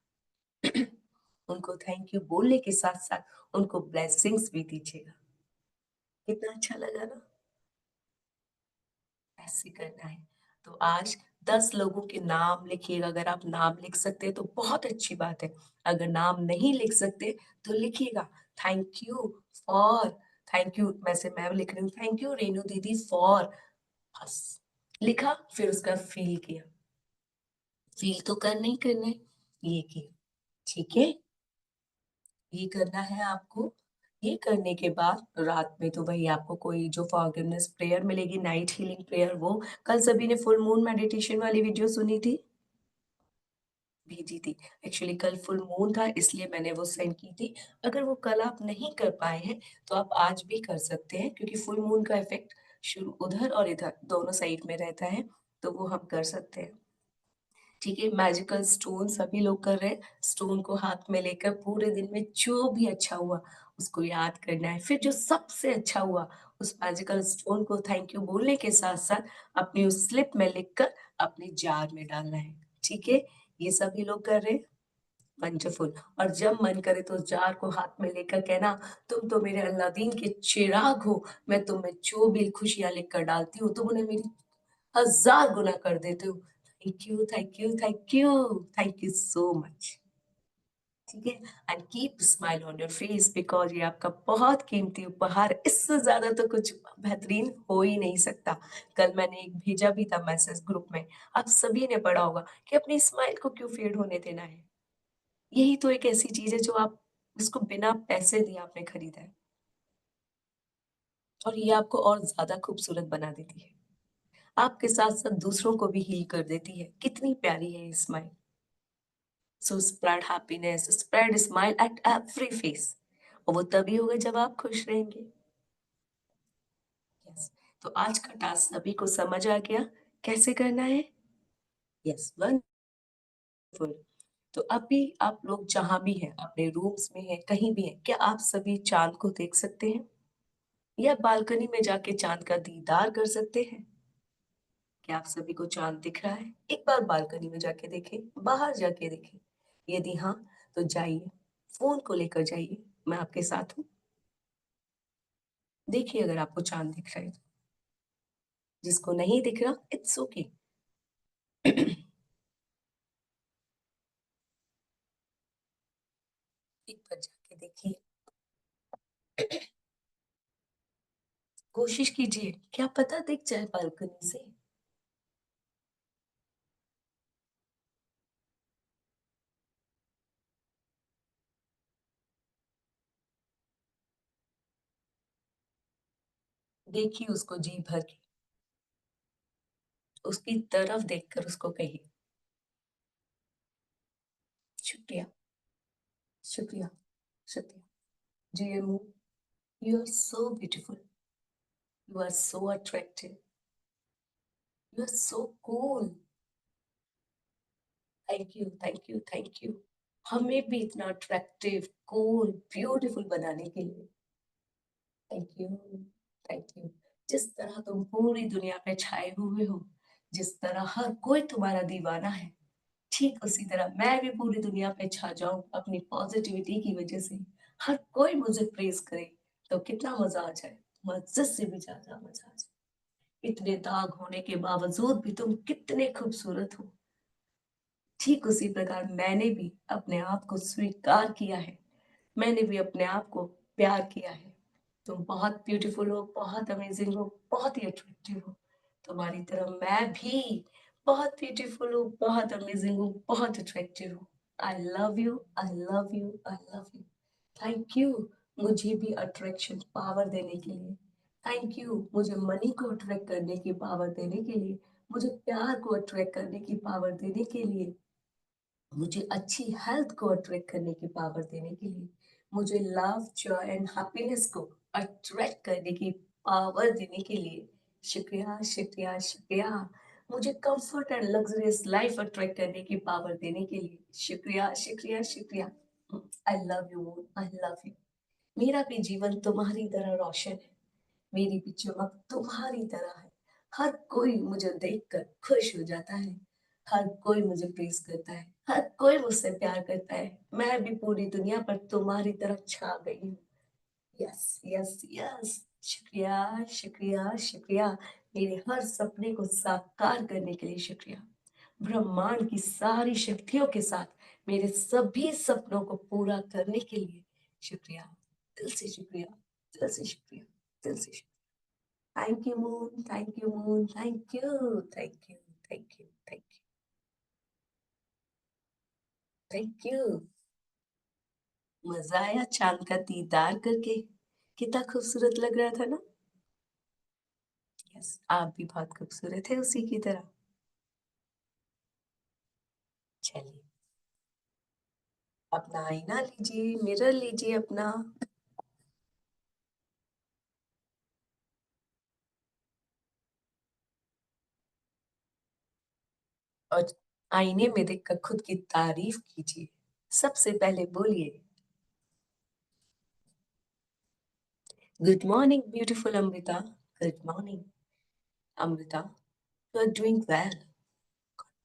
उनको थैंक यू बोलने के साथ-साथ उनको ब्लेसिंग्स भी दीजिएगा। कितना अच्छा लगा ना? ऐसे करना है। तो आज 10 लोगों के नाम लिखिएगा, अगर आप नाम लिख सकते हैं तो बहुत अच्छी बात है। अगर नाम नहीं लिख सकते तो लिखिएगा thank you for thank you वैसे मैं लिख रही हूँ थैंक यू रेनू दीदी फॉर बस लिखा फिर उसका फ़ील किया। फ़ील तो करना ही करना है, ये किया, ठीक है? ये करना है आपको। ये करने के बाद रात में तो भई आपको कोई जो फॉरगिवनेस प्रेयर मिलेगी, नाइट हीलिंग प्रेयर वो कल सभी ने फुल मून मेडिटेशन वाली वीडियो सुनी थी? भेजी थी। एक्चुअली कल फुल मून था इसलिए मैंने वो सेंड की थी। अगर वो कल आप नहीं कर पाए हैं, तो आप आज भी कर सकते हैं क्योंकि फुल मून का इफ़ेक्ट शुरू उधर और इधर दोनों साइड में रहता है, तो वो हम कर सकते हैं। ठीक है, मैजिकल स्टोन सभी लोग कर रहे हैं। स्टोन को हाथ में लेकर पूरे दिन में जो भी अच्छा हुआ, उसको याद करना है। फिर जो सबसे अच्छा हुआ, उस मैजिकल स्टोन को थैंक यू बोलने के साथ-साथ अपनी उस स्लिप में लिखकर अपने जार में डालना है। ठीक है? ये सभी लोग कर रहे हैं। वंडरफुल और जब मन करे तो जार को हाथ में लेकर कहना, "तुम तो मेरे अल्लादीन के चिराग हो, मैं तुम में जो भी खुशियाँ लिखकर डालती हूँ, तुम उन्हें मेरी 1000 गुना कर देते हो। Thank you, thank you, thank you, thank you so much." ठीक है? And keep smile on your face because ये आपका बहुत कीमती उपहार इससे ज़्यादा तो कुछ बेहतरीन हो ही नहीं सकता। कल मैंने एक भेजा भी था मैसेज ग्रुप में, आप सभी ने पढ़ा होगा कि अपनी स्माइल को क्यों फेड होने देना है? यही तो एक ऐसी चीज़ है जो आप इसको बिना पैसे दिए आपने खरीदा है और ये आपको और ज़्यादा खूबसूरत बना देती है। आपके साथ-साथ दूसरों को भी हील कर देती है। कितनी प्यारी है ये smile. So spread happiness, spread smile at every face और वो तभी होगा जब आप खुश रहेंगे। यस, तो आज का टास्क सभी को समझ आ गया कैसे करना है? Yes, wonderful. तो अभी आप लोग जहाँ भी हैं, अपने रूम्स में हैं, कहीं भी हैं, क्या आप सभी चाँद को देख सकते हैं? या बालकनी में जाके चाँद का दीदार कर सकते हैं? क्या आप सभी को चाँद दिख रहा है? एक बार बालकनी में जाके देखें, बाहर जाके देखें। यदि हाँ, तो जाइए, फ़ोन को लेकर जाइए, मैं आपके साथ हूँ। देखिए अगर आपको चाँद दिख रहा है तो। जिसको नहीं दिख रहा, इट्स ओके। एक बार जाके देखिए। कोशिश कीजिए, क्या पता दिख जाए बालकनी से। देखिए उसको जी भर के, उसकी तरफ देखकर उसको कहिए, "शुक्रिया, शुक्रिया, शुक्रिया। Dear moon, you are so beautiful, you are so attractive, you are so cool. Thank you, thank you, thank you. हमें भी इतना अट्रैक्टिव, कूल, ब्यूटीफुल बनाने के लिए। Thank you, thank you. जिस तरह तुम पूरी दुनिया पे छाए हुए हो, जिस तरह हर कोई तुम्हारा दीवाना है, ठीक उसी तरह मैं भी पूरी दुनिया पे छा जाऊँ अपनी पॉज़िटिविटी की वज़ह से। हर कोई मुझे प्रेज़ करे, तो कितना मज़ा आ जाए, मज़े से भी ज़्यादा मज़ा आ जाए। इतने दाग होने के बावजूद भी तुम कितने खूबसूरत हो। ठीक उसी प्रकार मैंने भी अपने आप को स्वीकार किया है। मैंने भी अपने आप को प्यार किया है। तुम बहुत ब्यूटीफुल हो, बहुत अमेज़िंग हो, बहुत ही अट्रैक्टिव हो। तुम्हारी तरह मैं भी बहुत ब्यूटीफुल हूँ, बहुत अमेज़िंग हूँ, बहुत अट्रैक्टिव हूँ। आई love you, I love you, I love you. Thank you मुझे भी अट्रैक्शन पावर देने के लिए। थैंक यू मुझे मनी को अट्रैक्ट करने की पावर देने के लिए, मुझे प्यार को अट्रैक्ट करने की पावर देने के लिए। मुझे अच्छी हेल्थ को अट्रैक्ट करने की पावर देने के लिए, मुझे लव, जॉय एंड हैप्पीनेस को अट्रैक्ट करने की पावर देने के लिए। शुक्रिया, शुक्रिया, शुक्रिया। मुझे comfort and luxurious life attract करने की पावर देने के लिए। शुक्रिया, शुक्रिया, शुक्रिया। आई love you, I love you. मेरा भी जीवन तुम्हारी तरह रोशन है। मेरी भी चमक तुम्हारी तरह है। हर कोई मुझे देखकर खुश हो जाता है। हर कोई मुझे प्रेज़ करता है। हर कोई मुझसे प्यार करता है। मैं भी पूरी दुनिया पर तुम्हारी तरह छा गई हूँ। Yes, yes, yes. शुक्रिया, शुक्रिया, शुक्रिया। मेरे हर सपने को साकार करने के लिए शुक्रिया। ब्रह्मांड की सारी शक्तियों के साथ मेरे सभी सपनों को पूरा करने के लिए शुक्रिया। दिल से शुक्रिया, दिल से शुक्रिया, दिल से शुक्रिया। Thank you, Moon. Thank you, Moon. Thank you. Thank you. Thank you. Thank you. Thank you. मजा आया चांद का दीदार करके। कितना खूबसूरत लग रहा था ना। यस, आप भी बहुत खूबसूरत है उसी की तरह। चलिए, अपना आईना लीजिए, मिरर लीजिए अपना, और आईने में देखकर खुद की तारीफ कीजिए। सबसे पहले बोलिए, good morning beautiful Amrita. Good morning Amrita, you are doing well.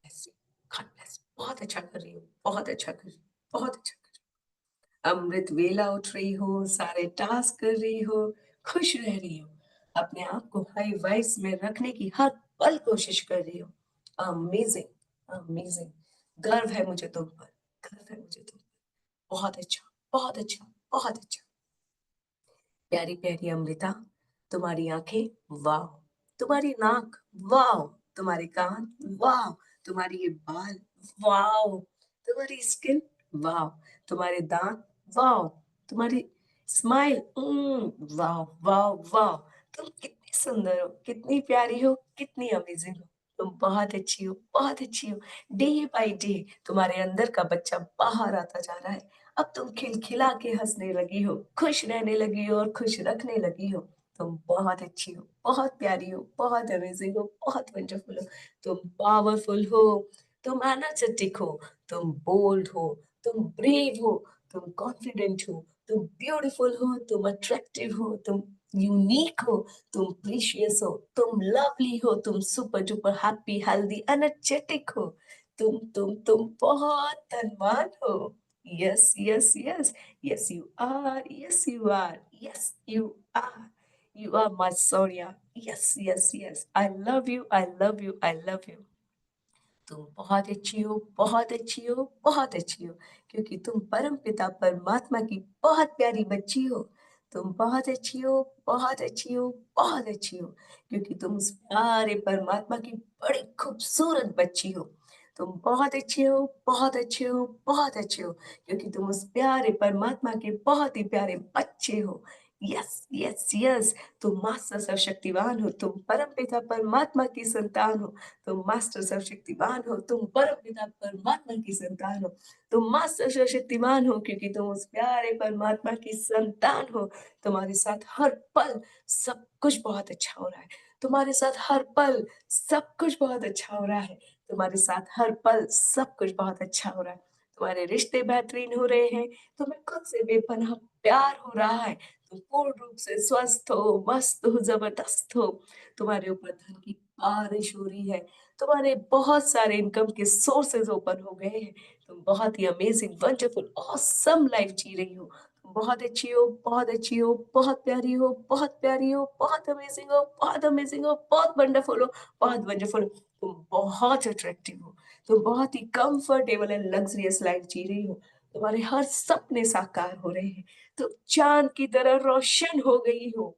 ऐसे, गॉड ब्लेस। बहुत अच्छा कर रही हो, बहुत अच्छा कर रही हो, बहुत अच्छा कर रही हो। अमृत वेला उठ रही हो, सारे टास्क कर रही हो, खुश रह रही हो, अपने आप को हाई वाइब्स में रखने की हर पल कोशिश कर रही हो। Amazing, amazing. गर्व है मुझे तुम पर, गर्व है मुझे तुम पर। बहुत अच्छा, बहुत अच्छा, बहुत अच्छा। प्यारी प्यारी अमृता, तुम्हारी आंखें, वाह। तुम्हारी नाक, वाह। तुम्हारे कान, वाह। तुम्हारी ये बाल, वाह। तुम्हारी स्किन, वाह। तुम्हारे दांत, वाह। तुम्हारी स्माइल, वाह, वाह, वाह। तुम कितनी सुंदर हो, कितनी प्यारी हो, कितनी अमेजिंग हो। तुम बहुत अच्छी हो, बहुत अच्छी हो। डे बाय डे तुम्हारे अंदर का बच्चा बाहर आता जा रहा है। अब तुम खिलखिला के हँसने लगी हो, खुश रहने लगी हो और खुश रखने लगी हो। तुम बहुत अच्छी हो, बहुत प्यारी हो, बहुत अमेज़िंग हो, बहुत वंडरफुल हो। तुम पावरफुल हो, तुम एनर्जेटिक हो, तुम बोल्ड हो, तुम ब्रेव हो, तुम कॉन्फिडेंट हो, तुम ब्यूटीफुल हो, तुम अट्रैक्टिव हो, तुम यूनिक हो, तुम प्रीशियस हो, तुम लवली हो, तुम super duper happy, healthy, energetic हो। तुम बहुत धनवान हो। Yes, yes, yes. Yes, you are. Yes, you are. Yes, you are. You are my Sonia. Yes, yes, yes. I love you. I love you. I love you. तुम बहुत अच्छी हो, बहुत अच्छी हो, बहुत अच्छी हो, क्योंकि तुम परमपिता परमात्मा की बहुत प्यारी बच्ची हो। तुम बहुत अच्छी हो, बहुत अच्छी हो, बहुत अच्छी हो, क्योंकि तुम उस प्यारे परमात्मा की बड़ी खूबसूरत बच्ची हो। तुम बहुत अच्छे हो, बहुत अच्छे हो, बहुत अच्छे हो, क्योंकि तुम उस प्यारे परमात्मा के बहुत ही प्यारे बच्चे हो। Yes, yes, yes. तुम मास्टर सर्वशक्तिवान हो, तुम परमपिता परमात्मा की संतान हो। तुम मास्टर सर्वशक्तिमान हो, तुम परमपिता परमात्मा की संतान हो। तुम मास्टर सर्वशक्तिमान हो क्योंकि तुम उस प्यारे परमात्मा की संतान हो। तुम्हारे साथ हर पल सब कुछ बहुत अच्छा हो रहा है। तुम्हारे साथ हर पल सब कुछ बहुत अच्छा हो रहा है। तुम्हारे साथ हर पल सब कुछ बहुत अच्छा हो रहा है। तुम्हारे रिश्ते बेहतरीन हो रहे हैं। तुम्हें खुद से बेपनाह प्यार हो रहा है। तुम पूर्ण रूप से स्वस्थ हो, मस्त हो, ज़बरदस्त हो। तुम्हारे ऊपर धन की बारिश हो रही है। तुम्हारे बहुत सारे इनकम के सोर्सेज़ ओपन हो गए हैं। तुम बहुत ही अमेज़िंग, वंडरफुल, ऑसम लाइफ़ जी रही हो। तुम बहुत अच्छी हो, बहुत अच्छी हो, बहुत प्यारी हो, बहुत प्यारी हो, बहुत अमेज़िंग हो, बहुत वंडरफुल हो, बहुत वंडरफुल हो। तुम बहुत अट्रैक्टिव हो। तुम बहुत ही कंफर्टेबल एंड लग्ज़रियस लाइफ़ जी रही हो। तुम्हारे हर सपने साकार हो रहे हैं। तुम चाँद की तरह रोशन हो गई हो।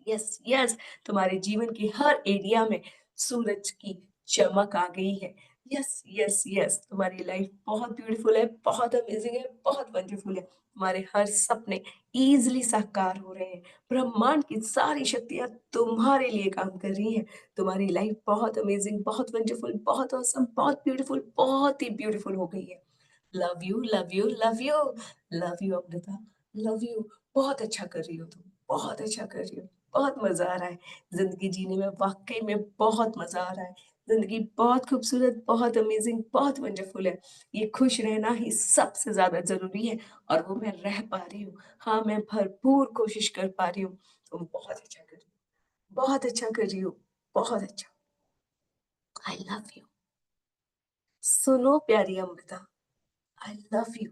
यस, यस, तुम्हारे जीवन के हर एरिया में सूरज की चमक आ गई है। यस, यस, यस, तुम्हारी लाइफ बहुत ब्यूटीफुल है, बहुत अमेजिंग है, बहुत वंडरफुल है। तुम्हारे हर सपने ईज़िली साकार हो रहे हैं। ब्रह्मांड की सारी शक्तियाँ तुम्हारे लिए काम कर रही हैं। तुम्हारी लाइफ बहुत अमेजिंग, बहुत वंडरफुल, बहुत ऑसम, बहुत ब्यूटीफुल, बहुत ही ब्यूटीफुल हो गई है। Love you, love you, love you, love you Amrita, love you. बहुत अच्छा कर रही हो तुम, बहुत अच्छा कर रही हो, बहुत मज़ा आ रहा है। ज़िंदगी जीने में वाक़ई में बहुत मज़ा आ रहा है। ज़िंदगी बहुत खूबसूरत, बहुत अमेज़िंग, बहुत वंडरफुल है। ये खुश रहना ही सबसे ज़्यादा ज़रूरी है और वो मैं रह पा रही हूँ। हाँ, मैं भरपूर कोशिश कर पा रही हूँ। तुम बहुत अच्छा कर रही हो, बहुत अच्छा कर रही हो, बहुत अच्छा। I love you. सुनो प्यारी Amrita, I love you.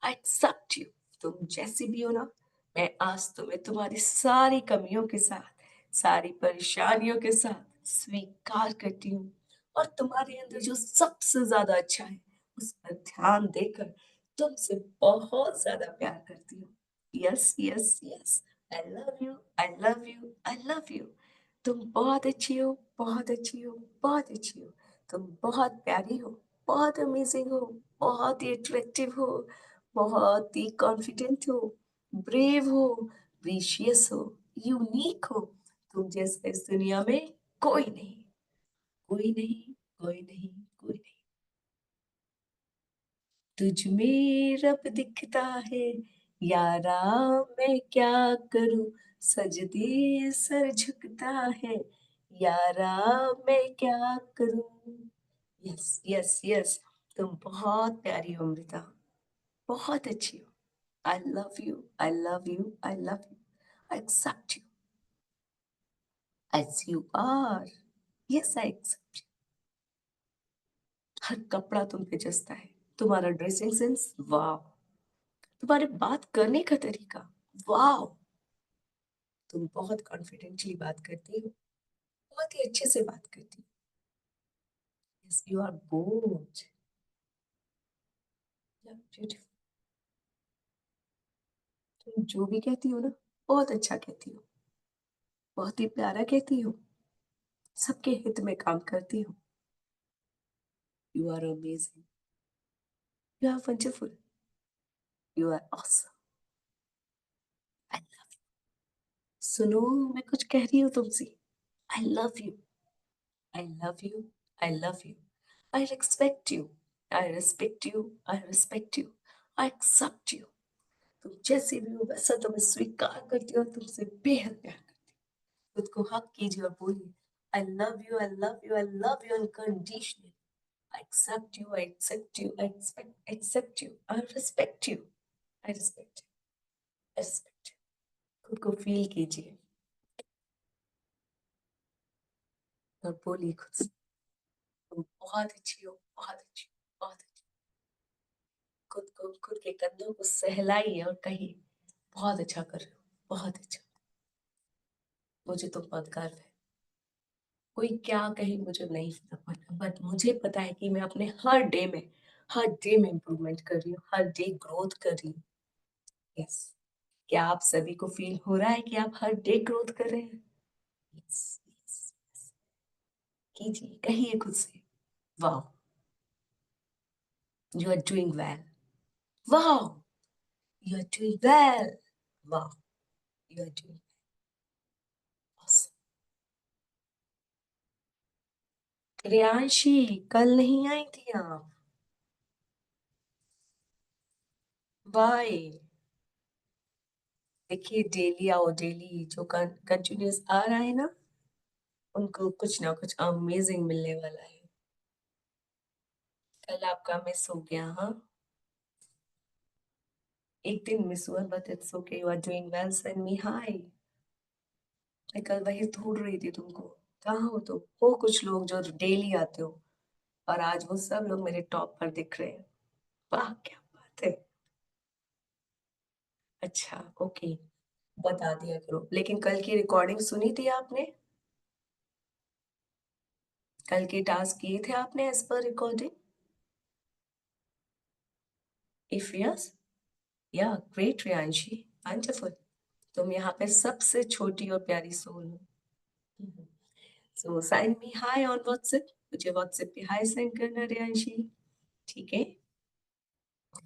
I accept you. तुम जैसी भी हो ना, मैं आज तुम्हें तुम्हारी सारी कमियों के साथ, सारी परेशानियों के साथ स्वीकार करती हूँ और तुम्हारे अंदर जो सबसे ज़्यादा अच्छा है, उस पर ध्यान देकर तुमसे बहुत ज़्यादा प्यार करती हूँ। Yes, yes, yes. I love you, I love you, I love you. तुम बहुत अच्छी हो, बहुत अच्छी हो, बहुत अच्छी हो। तुम बहुत प्यारी हो, बहुत अमेज़िंग हो, बहुत ही अट्रैक्टिव हो, बहुत ही कॉन्फिडेंट हो, ब्रेव हो, प्रीशियस हो, यूनिक हो। तुम जैसा इस दुनिया में कोई नहीं, कोई नहीं, कोई नहीं, कोई नहीं। तुझ में रब दिखता है, यारा मैं क्या करूं, सजदे सर झुकता है, यारा मैं क्या करूं। Yes, yes, yes. तुम बहुत प्यारी हो अमृता, बहुत अच्छी हो। I love you. I love you. I love you. I accept you as you are. Yes, I accept you. हर कपड़ा तुम पे जचता है। तुम्हारा ड्रेसिंग सेंस, वाह। तुम्हारे बात करने का तरीका, वाह। तुम बहुत कॉन्फिडेंटली बात करती हो, बहुत ही अच्छे से बात करती हो। Yes, you are bold. Yeah, beautiful. तुम जो भी कहती हो ना, बहुत अच्छा कहती हो, बहुत ही प्यारा कहती हो, सबके हित में काम करती हो। You are amazing. You are wonderful. You are awesome. I सुनो, मैं कुछ कह रही हूँ तुमसे। I love you, I love you, I love you, I respect you, I respect you, I respect you, I accept you. तुम जैसे भी हो वैसा तुम्हें स्वीकार करती हो और तुमसे बेहद प्यार करती हूँ। खुद को हक कीजिए और बोलिए, I love you, I love you, I love you unconditionally. I accept you, I accept you, I accept you, I respect you, I respect you, I respect you. खुद को फील कीजिए और बोलिए खुद से, तुम बहुत अच्छी हो, बहुत अच्छी हो, बहुत अच्छी। खुद को, खुद के कंधों को सहलाइए और कहिए, बहुत अच्छा कर रहे हो, बहुत अच्छा। मुझे तो बहुत गर्व है। कोई क्या कहे मुझे नहीं फर्क पड़ता, बट मुझे पता है कि मैं अपने हर डे में इम्प्रूवमेंट कर रही हूँ, हर डे ग्रोथ कर रही हूँ। यस। क्या आप सभी को फील हो रहा है कि आप हर डे ग्रोथ कर रहे हैं? Yes, yes, yes. कीजिए, कहिए खुद से, वाह, यू आर डूइंग वेल, वाह, यू आर डूइंग वेल, वाह, you are doing awesome. Riyanshi, कल नहीं आई थी आप? बाय। देखिए, डेली आओ, डेली जो कंटिन्यूस आ रहा है ना, उनको कुछ ना कुछ अमेजिंग मिलने वाला है। कल आपका मिस हो गया, हाँ। एक दिन मिस हुआ, but it's okay, you are doing well, send me hi. मैं कल वही ढूंढ रही थी तुमको। कहाँ हो तुम? हो कुछ लोग जो डेली आते हो, और आज वो सब लोग मेरे टॉप पर दिख रहे हैं। वाह, क्या बात है। अच्छा, ओके। बता दिया करो, लेकिन कल की रिकॉर्डिंग सुनी थी आपने? कल के टास्क किए थे आपने एज पर recording? If yes, yeah great Riyanshi, wonderful. तुम यहाँ पे सबसे छोटी और प्यारी सोल हो। So sign me hi on WhatsApp मुझे व्हाट्सएप पे हाय सेंड करना रियांशी, ठीक है?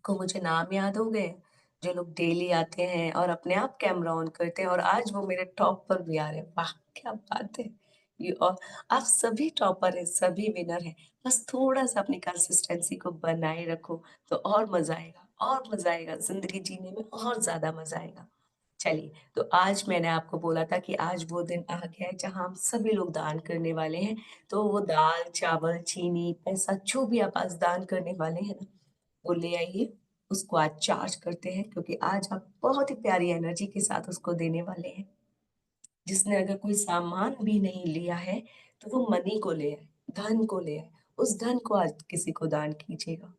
को मुझे नाम याद हो गए, जो लोग डेली आते हैं और अपने आप कैमरा ऑन करते हैं और आज वो मेरे टॉप पर भी आ रहे हैं। वाह! क्या बात है। ये और आप सभी टॉपर हैं, सभी विनर हैं। बस थोड़ा-सा अपनी कंसिस्टेंसी को बनाए रखो, तो और मज़ा आएगा और मज़ा आएगा, ज़िंदगी जीने में और ज़्यादा मज़ा आएगा। चलिए, तो आज मैंने आपको बोला था कि आज वो दिन आ गया है जहाँ हम सभी लोग दान करने वाले हैं। तो वो दाल, चावल, चीनी, पैसा जो भी आप आज दान करने वाले हैं ना, वो ले आइए, उसको आज चार्ज करते हैं क्योंकि आज आप बहुत ही प्यारी एनर्जी के साथ उसको देने वाले हैं। जिसने अगर कोई सामान भी नहीं लिया है, तो वो मनी को ले आए, धन को ले आए, उस धन को आज किसी को दान कीजिएगा।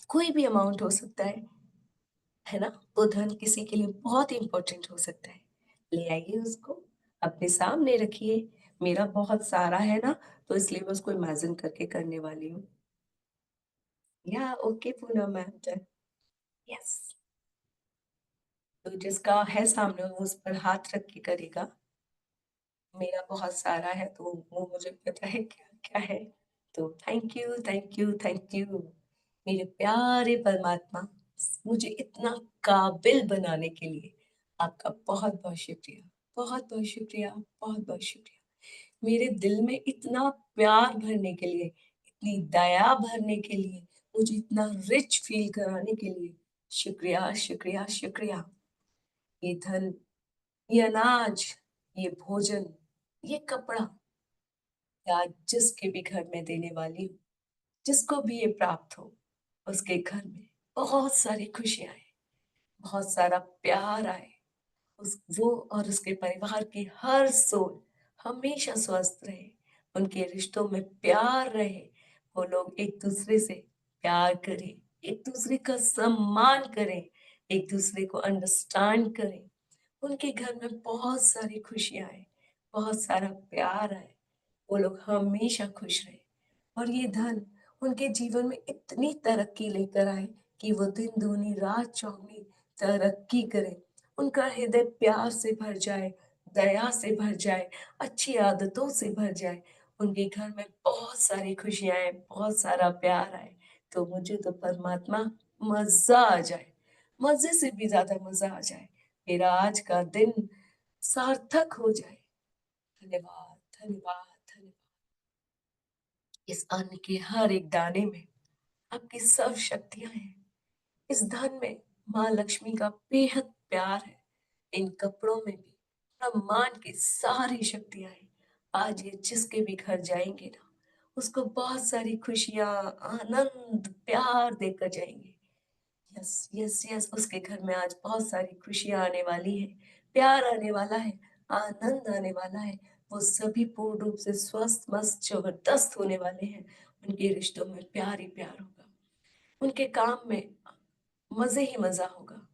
कोई भी अमाउंट हो सकता है ना? वो धन किसी के लिए बहुत ही इम्पोर्टेंट हो सकता है। ले आइए उसको, अपने सामने रखिए। मेरा बहुत सारा है ना, तो इसलिए मैं उसको इमेजिन करके करने वाली हूँ। या okay Poonam ma'am done. Yes. तो जिसका है सामने वो उस पर हाथ रख के करेगा। मेरा बहुत सारा है तो वो मुझे पता है क्या-क्या है। तो thank you, thank you, thank you मेरे प्यारे परमात्मा, मुझे इतना काबिल बनाने के लिए आपका बहुत-बहुत शुक्रिया। बहुत-बहुत शुक्रिया, बहुत-बहुत शुक्रिया। मेरे दिल में इतना प्यार भरने के लिए, इतनी दया भरने के लिए, मुझे इतना रिच फील कराने के लिए शुक्रिया, शुक्रिया, शुक्रिया। ये धन, ये अनाज, ये भोजन, ये कपड़ा या जिसके भी घर में देने वाली हूँ, जिसको भी ये प्राप्त हो, उसके घर में बहुत सारी खुशियाँ आए, बहुत सारा प्यार आए। उस वो और उसके परिवार की हर सोल हमेशा स्वस्थ रहे, उनके रिश्तों में प्यार रहे, वो लोग एक-दूसरे से प्यार करें, एक-दूसरे का सम्मान करें, एक-दूसरे को अंडरस्टैंड करें। उनके घर में बहुत सारी खुशियाँ आए, बहुत सारा प्यार आए, वो लोग हमेशा खुश रहे और ये धन उनके जीवन में इतनी तरक्की लेकर आए कि वो दिन दूनी रात चौगुनी तरक्की करें। उनका हृदय प्यार से भर जाए, दया से भर जाए, अच्छी आदतों से भर जाए। उनके घर में बहुत सारी खुशियाँ आए, बहुत सारा प्यार आए। तो मुझे तो परमात्मा मज़ा आ जाए, मज़े से भी ज़्यादा मज़ा आ जाए। मेरा आज का दिन सार्थक हो जाए। धन्यवाद, धन्यवाद, धन्यवाद। इस अन्न के हर एक दाने में आपकी सब शक्तियाँ हैं। इस धन में माँ लक्ष्मी का बेहद प्यार है। इन कपड़ों में भी ब्रह्मांड की सारी शक्तियाँ हैं। आज ये जिसके भी घर जाएँगे ना, उसको बहुत सारी खुशियाँ, आनंद, प्यार देकर जाएँगे। यस, यस, यस, उसके घर में आज बहुत सारी खुशियाँ आने वाली हैं, प्यार आने वाला है, आनंद आने वाला है। वो सभी पूर्ण रूप से स्वस्थ, मस्त, ज़बरदस्त होने वाले हैं। उनके रिश्तों में प्यार ही प्यार होगा। उनके काम में मज़े ही मज़ा होगा।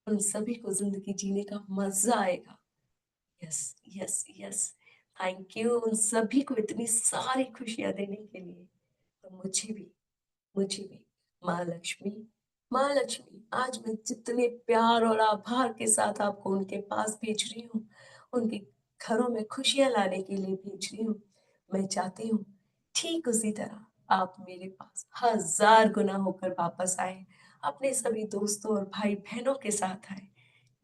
उन सभी को ज़िंदगी जीने का मज़ा आएगा। Yes, yes, yes. Thank you उन सभी को इतनी सारी खुशियाँ देने के लिए। और मुझे भी माँ लक्ष्मी आज मैं जितने प्यार और आभार के साथ आपको उनके पास भेज रही हूँ, उनके घरों में खुशियाँ लाने के लिए भेज रही हूँ। मैं चाहती हूँ ठीक उसी तरह आप मेरे पास हज़ार गुना होकर वापस आएँ, अपने सभी दोस्तों और भाई-बहनों के साथ आएँ।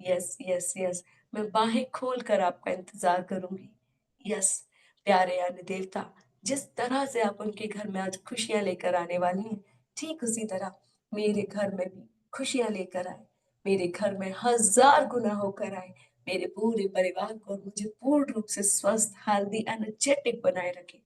यस, यस, यस, मैं बाहें खोल कर आपका इंतज़ार करूँगी। यस, प्यारे अन्न देवता, जिस तरह से आप उनके घर में आज खुशियाँ लेकर आने वाली हैं, ठीक उसी तरह मेरे घर में भी खुशियाँ लेकर आए। मेरे घर में हज़ार गुना होकर आए। मेरे पूरे परिवार को और मुझे पूर्ण रूप से स्वस्थ, हेल्दी, एनर्जेटिक बनाए रखें।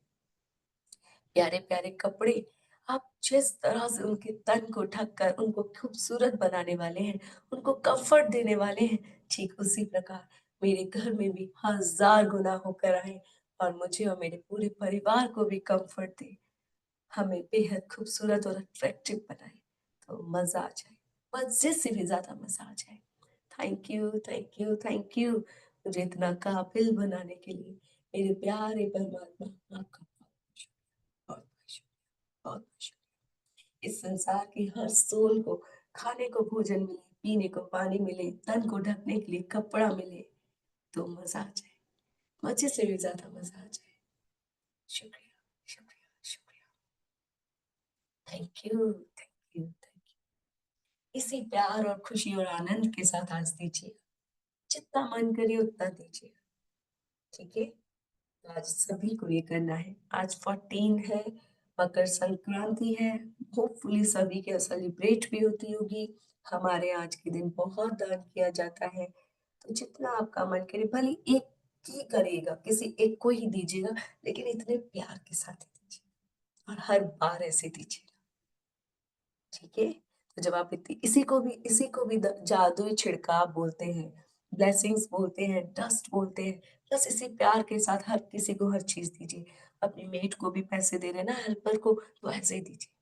प्यारे-प्यारे कपड़े आप जिस तरह से उनके तन को ढक कर उनको खूबसूरत बनाने वाले हैं, उनको कम्फर्ट देने वाले हैं, ठीक उसी प्रकार मेरे घर में भी हज़ार गुना होकर आएँ और मुझे और मेरे पूरे परिवार को भी कम्फर्ट दें। हमें बेहद खूबसूरत और अट्रैक्टिव बनाए, तो मज़ा आ जाए, मज़े से भी ज़्यादा मज़ा आ जाए। Thank you, thank you, thank you मुझे इतना काबिल बनाने के लिए। मेरे प्यारे परमात्मा आपका बहुत शुक्रिया, बहुत-बहुत शुक्रिया, बहुत-बहुत शुक्रिया। इस संसार की हर सोल को खाने को भोजन मिले, पीने को पानी मिले, तन को ढकने के लिए कपड़ा मिले, तो मज़ा आ जाए, मज़े से भी ज़्यादा मज़ा आ जाए। शुक्रिया, शुक्रिया, शुक्रिया। Thank you, thank you, thank you. इसी प्यार और खुशी और आनंद के साथ आज दीजिए। जितना मन करे उतना दीजिए, ठीक है? तो आज सभी को ये करना है। आज 14 है, मकर संक्रांति है। होपफुली सभी के यहाँ सेलिब्रेट भी होती होगी। हमारे आज के दिन बहुत दान किया जाता है। तो जितना आपका मन करे, भले एक ही करिएगा, किसी एक को ही दीजिएगा, लेकिन इतने प्यार के साथ ही दीजिए और हर बार ऐसे दीजिए, ठीक है? तो जब आप इसी को भी जादुई छिड़काव बोलते हैं, ब्लेसिंग्स बोलते हैं, डस्ट बोलते हैं। बस इसी प्यार के साथ हर किसी को हर चीज़ दीजिए। अपनी मेट को भी पैसे दे रहे हैं ना, हेल्पर को, तो ऐसे ही दीजिए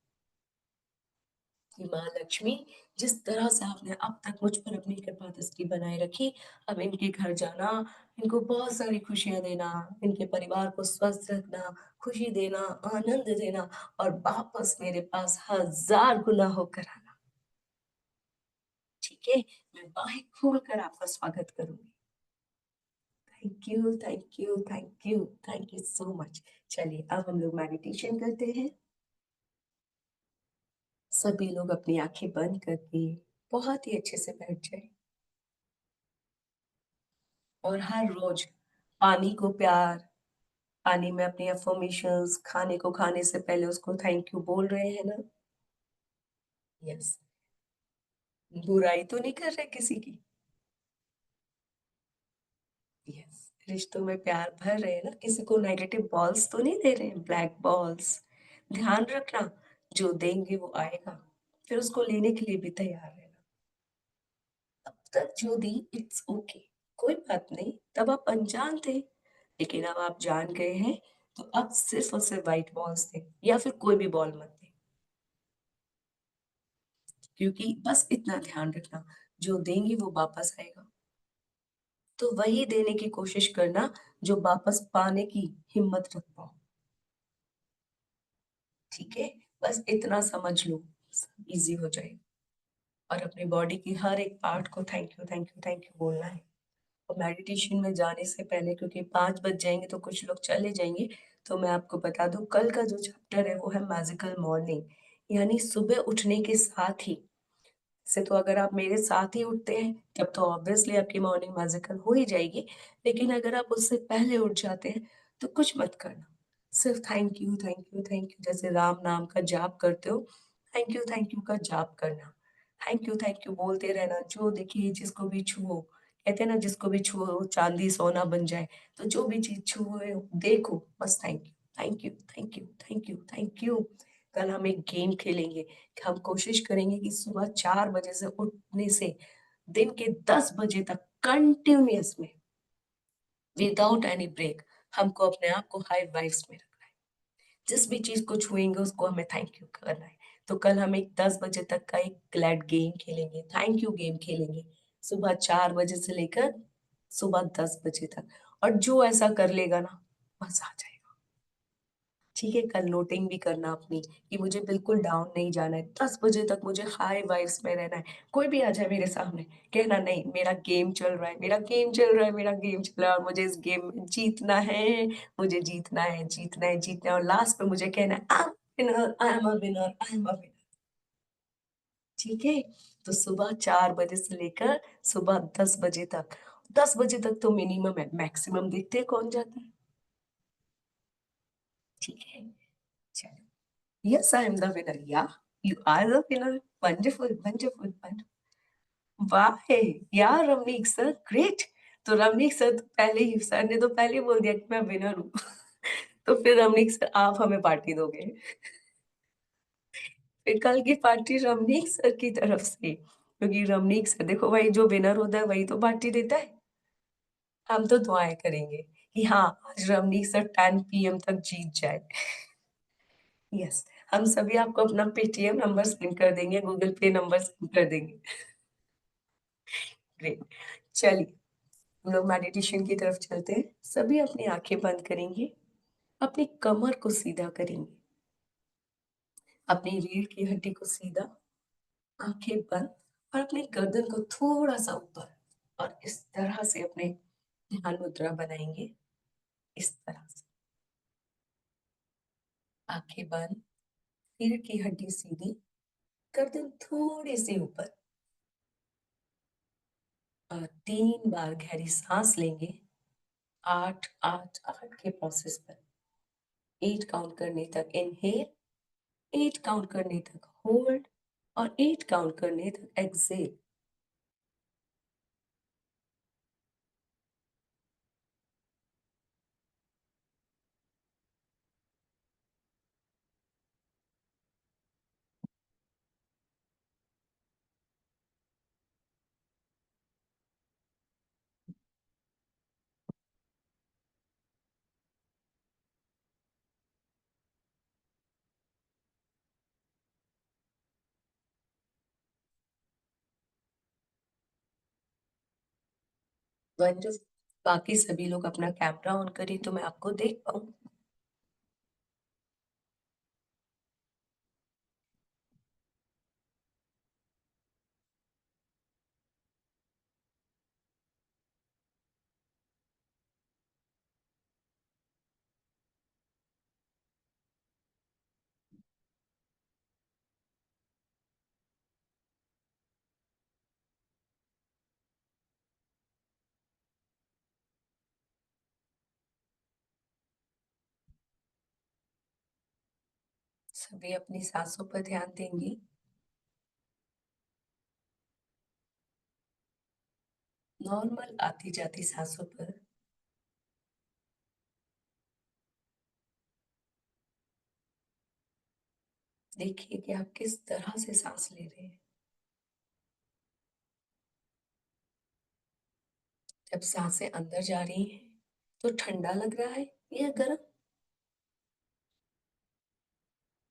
कि माँ लक्ष्मी, जिस तरह से आपने अब तक मुझ पर अपनी कृपा दृष्टि बनाए रखी, अब इनके घर जाना, इनको बहुत सारी खुशियाँ देना, इनके परिवार को स्वस्थ रखना, खुशी देना, आनंद देना और वापस मेरे पास हज़ार गुना होकर आना। ठीक है? मैं बाहें खोलकर आपका स्वागत करूँगी। Thank you, thank you, thank you, thank you so much. चलिए अब हम लोग मेडिटेशन करते हैं। सभी लोग अपनी आँखें बंद करके बहुत ही अच्छे से बैठ जाएँ और हर रोज़ पानी को प्यार, पानी में अपनी अफ़र्मेशंस, खाने को खाने से पहले उसको थैंक यू बोल रहे हैं ना? यस। बुराई तो नहीं कर रहे किसी की? यस। रिश्तों में प्यार भर रहे हैं ना, किसी को नेगेटिव बॉल्स तो नहीं दे रहे हैं, ब्लैक बॉल्स। ध्यान रखना, जो देंगे वो आएगा, फिर उसको लेने के लिए भी तैयार रहना। अब तक जो दी इट्स ओके, कोई बात नहीं, तब आप अनजान थे, लेकिन अब आप जान गए हैं, तो अब सिर्फ और सिर्फ व्हाइट बॉल्स दें या फिर कोई भी बॉल मत दें, क्योंकि बस इतना ध्यान रखना, जो देंगे वो वापस आएगा। तो वही देने की कोशिश करना जो वापस पाने की हिम्मत रख पाओ। ठीक है? बस इतना समझ लो, सब ईज़ी हो जाएगा और अपनी बॉडी की हर एक पार्ट को thank you, thank you, thank you बोलना है। और मेडिटेशन में जाने से पहले, क्योंकि 5 बज जाएँगे तो कुछ लोग चले जाएँगे, तो मैं आपको बता दूँ कल का जो चैप्टर है वो है मैजिकल मॉर्निंग, यानी सुबह उठने के साथ ही। से तो अगर आप मेरे साथ ही उठते हैं, तब तो ऑब्वियसली आपकी मॉर्निंग मैजिकल हो ही जाएगी। लेकिन अगर आप उससे पहले उठ जाते हैं, तो कुछ मत करना। सिर्फ thank you, thank you, thank you जैसे राम नाम का जाप करते हो, थैंक यू का जाप करना। थैंक यू बोलते रहना, जो देखिए जिसको भी छुओ, कहते हैं ना जिसको भी छुओ वो चांदी सोना बन जाए। तो जो भी चीज़ छुए देखो, बस thank you, thank you, thank you, thank you, thank you. कल हम एक गेम खेलेंगे। हम कोशिश करेंगे कि सुबह 4 बजे से उठने से दिन के 10 बजे तक कंटिन्यूअस में विदाउट एनी ब्रेक हमको अपने आप को हाई वाइब्स में रखना है। जिस भी चीज़ को छुएँगे उसको हमें थैंक यू करना है। तो कल हम एक 10 बजे तक का एक ग्लैड गेम खेलेंगे, थैंक यू गेम खेलेंगे। सुबह 4 बजे से लेकर सुबह 10 बजे तक और जो ऐसा कर लेगा ना, मज़ा आ जाएगा। ठीक है, कल नोटिंग भी करना अपनी कि मुझे बिल्कुल डाउन नहीं जाना है, 10 बजे तक मुझे हाई वाइब्स में रहना है। कोई भी आ जाए मेरे सामने, कहना नहीं मेरा गेम चल रहा है, मेरा गेम चल रहा है, मेरा गेम चल रहा है और मुझे इस गेम में जीतना है, मुझे जीतना है, जीतना है, जीतना है और लास्ट में मुझे कहना है I am winner, I am a winner, I am a winner. ठीक है? तो सुबह 4 बजे से लेकर सुबह 10 बजे तक, 10 बजे तक तो मिनिमम है, मैक्सिमम देखते हैं कौन जाता है। ठीक है? चलो। Yes, I am the winner. Yeah, you are the winner. Wonderful, wonderful, wonderful. वाह! यार रवनीक सर ग्रेट। तो रवनीक सर तो पहले ही सर ने तो पहले ही बोल दिया कि मैं विनर हूँ। तो फिर रवनीक सर आप हमें पार्टी दोगे। फिर कल की पार्टी रवनीक सर की तरफ से, क्योंकि रवनीक सर देखो भाई जो विनर होता है वही तो पार्टी देता है। हम तो दुआएँ करेंगे कि हाँ, आज रवनीक सर 10 पीएम तक जीत जाए। यस, हम सभी आपको अपना पेटीएम नंबर सेंड कर देंगे, गूगल पे नंबर सेंड कर देंगे। ग्रेट। चलिए, हम लोग मेडिटेशन की तरफ चलते हैं। सभी अपनी आँखें बंद करेंगे, अपनी कमर को सीधा करेंगे, अपनी रीढ़ की हड्डी को सीधा, आँखें बंद और अपनी गर्दन को थोड़ा-सा ऊपर और इस तरह से अपने ध्यान मुद्रा बनाएँगे, इस तरह से। आंखें बंद, रीढ़ की हड्डी सीधी, गर्दन थोड़ी सी ऊपर, और 3 बार गहरी सांस लेंगे। 8 8 8 के प्रोसेस पर। 8 काउंट करने तक इनहेल, 8 काउंट करने तक होल्ड, और 8 काउंट करने तक एक्सेल। वंडरफुल। बाकी सभी लोग अपना कैमरा ऑन करें तो मैं आपको देख पाऊं। सभी अपनी सांसों पर ध्यान देंगे। नॉर्मल आती जाती सांसों पर। देखिए कि आप किस तरह से सांस ले रहे हैं। जब सांसें अंदर जा रही हैं तो ठंडा लग रहा है या गर्म?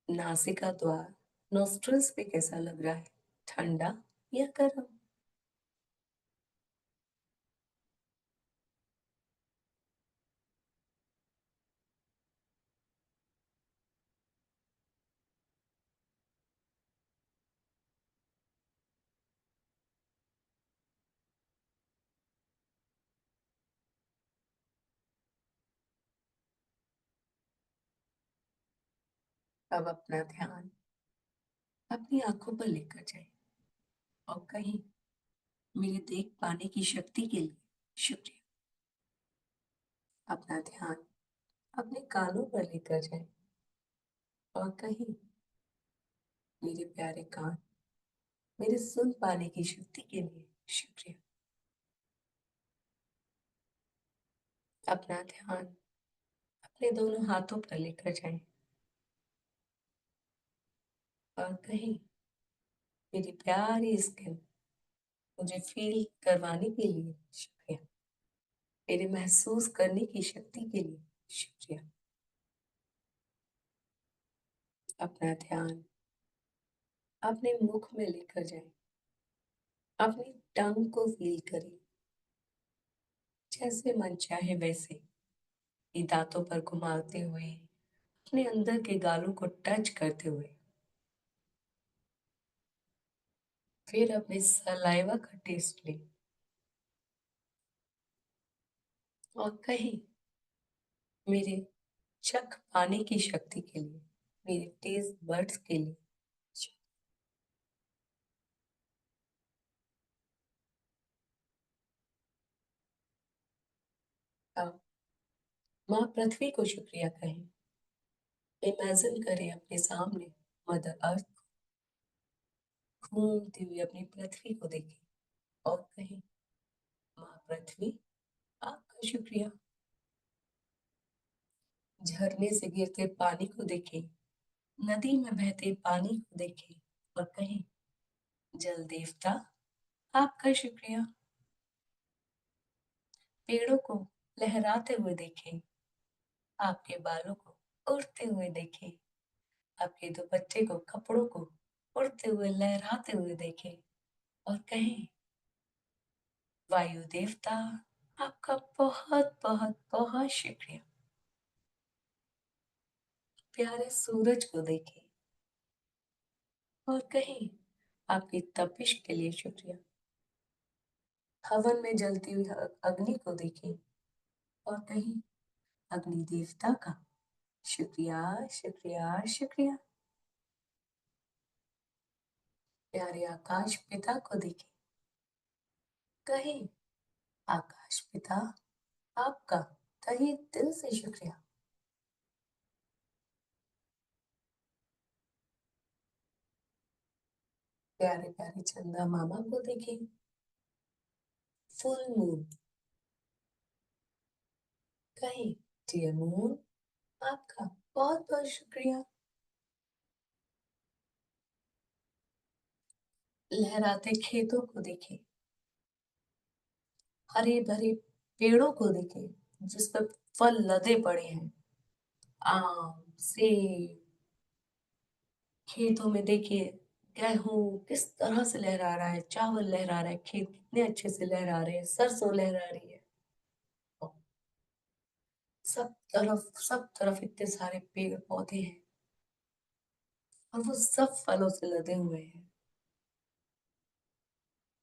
नासिका द्वार, नोस्ट्रल्स पे कैसा लग रहा है? ठंडा या गर्म? अब अपना ध्यान अपनी आंखों पर लेकर जाए और कहीं मेरे देख पाने की शक्ति के लिए शुक्रिया। अपना ध्यान अपने कानों पर लेकर जाए और कहीं मेरे प्यारे कान, मेरे सुन पाने की शक्ति के लिए शुक्रिया। अपना ध्यान अपने दोनों हाथों पर लेकर जाएं और कहीं मेरी प्यारी स्किन मुझे फील करवाने के लिए शुक्रिया। मेरे महसूस करने की शक्ति के लिए शुक्रिया। अपना ध्यान अपने मुख में लेकर जाएं, अपनी टंग को फील करें, जैसे मन चाहे वैसे ये दांतों पर घुमाते हुए, अपने अंदर के गालों को टच करते हुए। फिर अपने सलाइवा का टेस्ट लें और कहीं मेरे चख पाने की शक्ति के लिए, मेरे टेस्ट बड्स के लिए। अब माँ पृथ्वी को शुक्रिया कहें। इमेजिन करें अपने सामने मदर अर्थ घूमती हुई अपनी पृथ्वी को देखें और कहें, माँ पृथ्वी आपका शुक्रिया। झरने से गिरते पानी को देखें, नदी में बहते पानी को देखें और कहें, जल देवता आपका शुक्रिया। पेड़ों को लहराते हुए देखें, आपके बालों को उड़ते हुए देखें, आपके दुपट्टे को, कपड़ों को उड़ते हुए लहराते हुए देखें और कहें, वायु देवता आपका बहुत बहुत बहुत शुक्रिया। प्यारे सूरज को देखें और कहें, आपकी तपिश के लिए शुक्रिया। हवन में जलती हुई अग्नि को देखें और कहें, अग्नि देवता का शुक्रिया, शुक्रिया, शुक्रिया। प्यारे आकाश पिता को देखें, कहें आकाश पिता, आपका तहे दिल से शुक्रिया। प्यारे प्यारे चंदा मामा को देखें, फुल मून, कहें डियर मून, आपका बहुत बहुत शुक्रिया। लहराते खेतों को देखें, हरे भरे पेड़ों को देखें जिस पर फल लदे पड़े हैं, आम, सेब। खेतों में देखिए गेहूं किस तरह से लहरा रहा है, चावल लहरा रहा है, खेत कितने अच्छे से लहरा रहे हैं, सरसों लहरा रही है। और सब तरफ इतने सारे पेड़ पौधे हैं और वो सब फलों से लदे हुए हैं।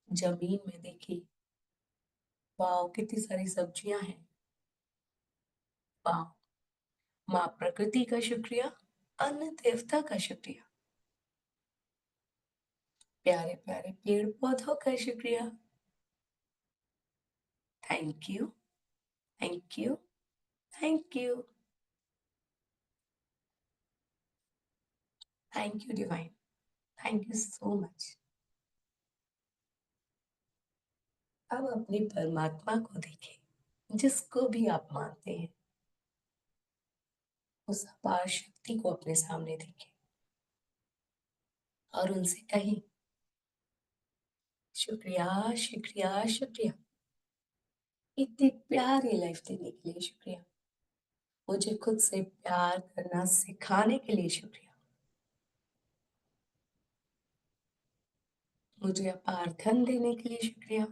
जमीन में देखिए, वाह कितनी सारी सब्जियां हैं। वाह, माँ प्रकृति का शुक्रिया, अन्न देवता का शुक्रिया, प्यारे प्यारे पेड़ पौधों का शुक्रिया। Thank you, thank you, thank you, thank you divine, thank you so much. अब अपने परमात्मा को देखें, जिसको भी आप मानते हैं, उस अपार शक्ति को अपने सामने देखें और उनसे कहें शुक्रिया, शुक्रिया, शुक्रिया, इतनी प्यारी लाइफ देने के लिए शुक्रिया, मुझे खुद से प्यार करना सिखाने के लिए शुक्रिया, मुझे अपार धन देने के लिए शुक्रिया,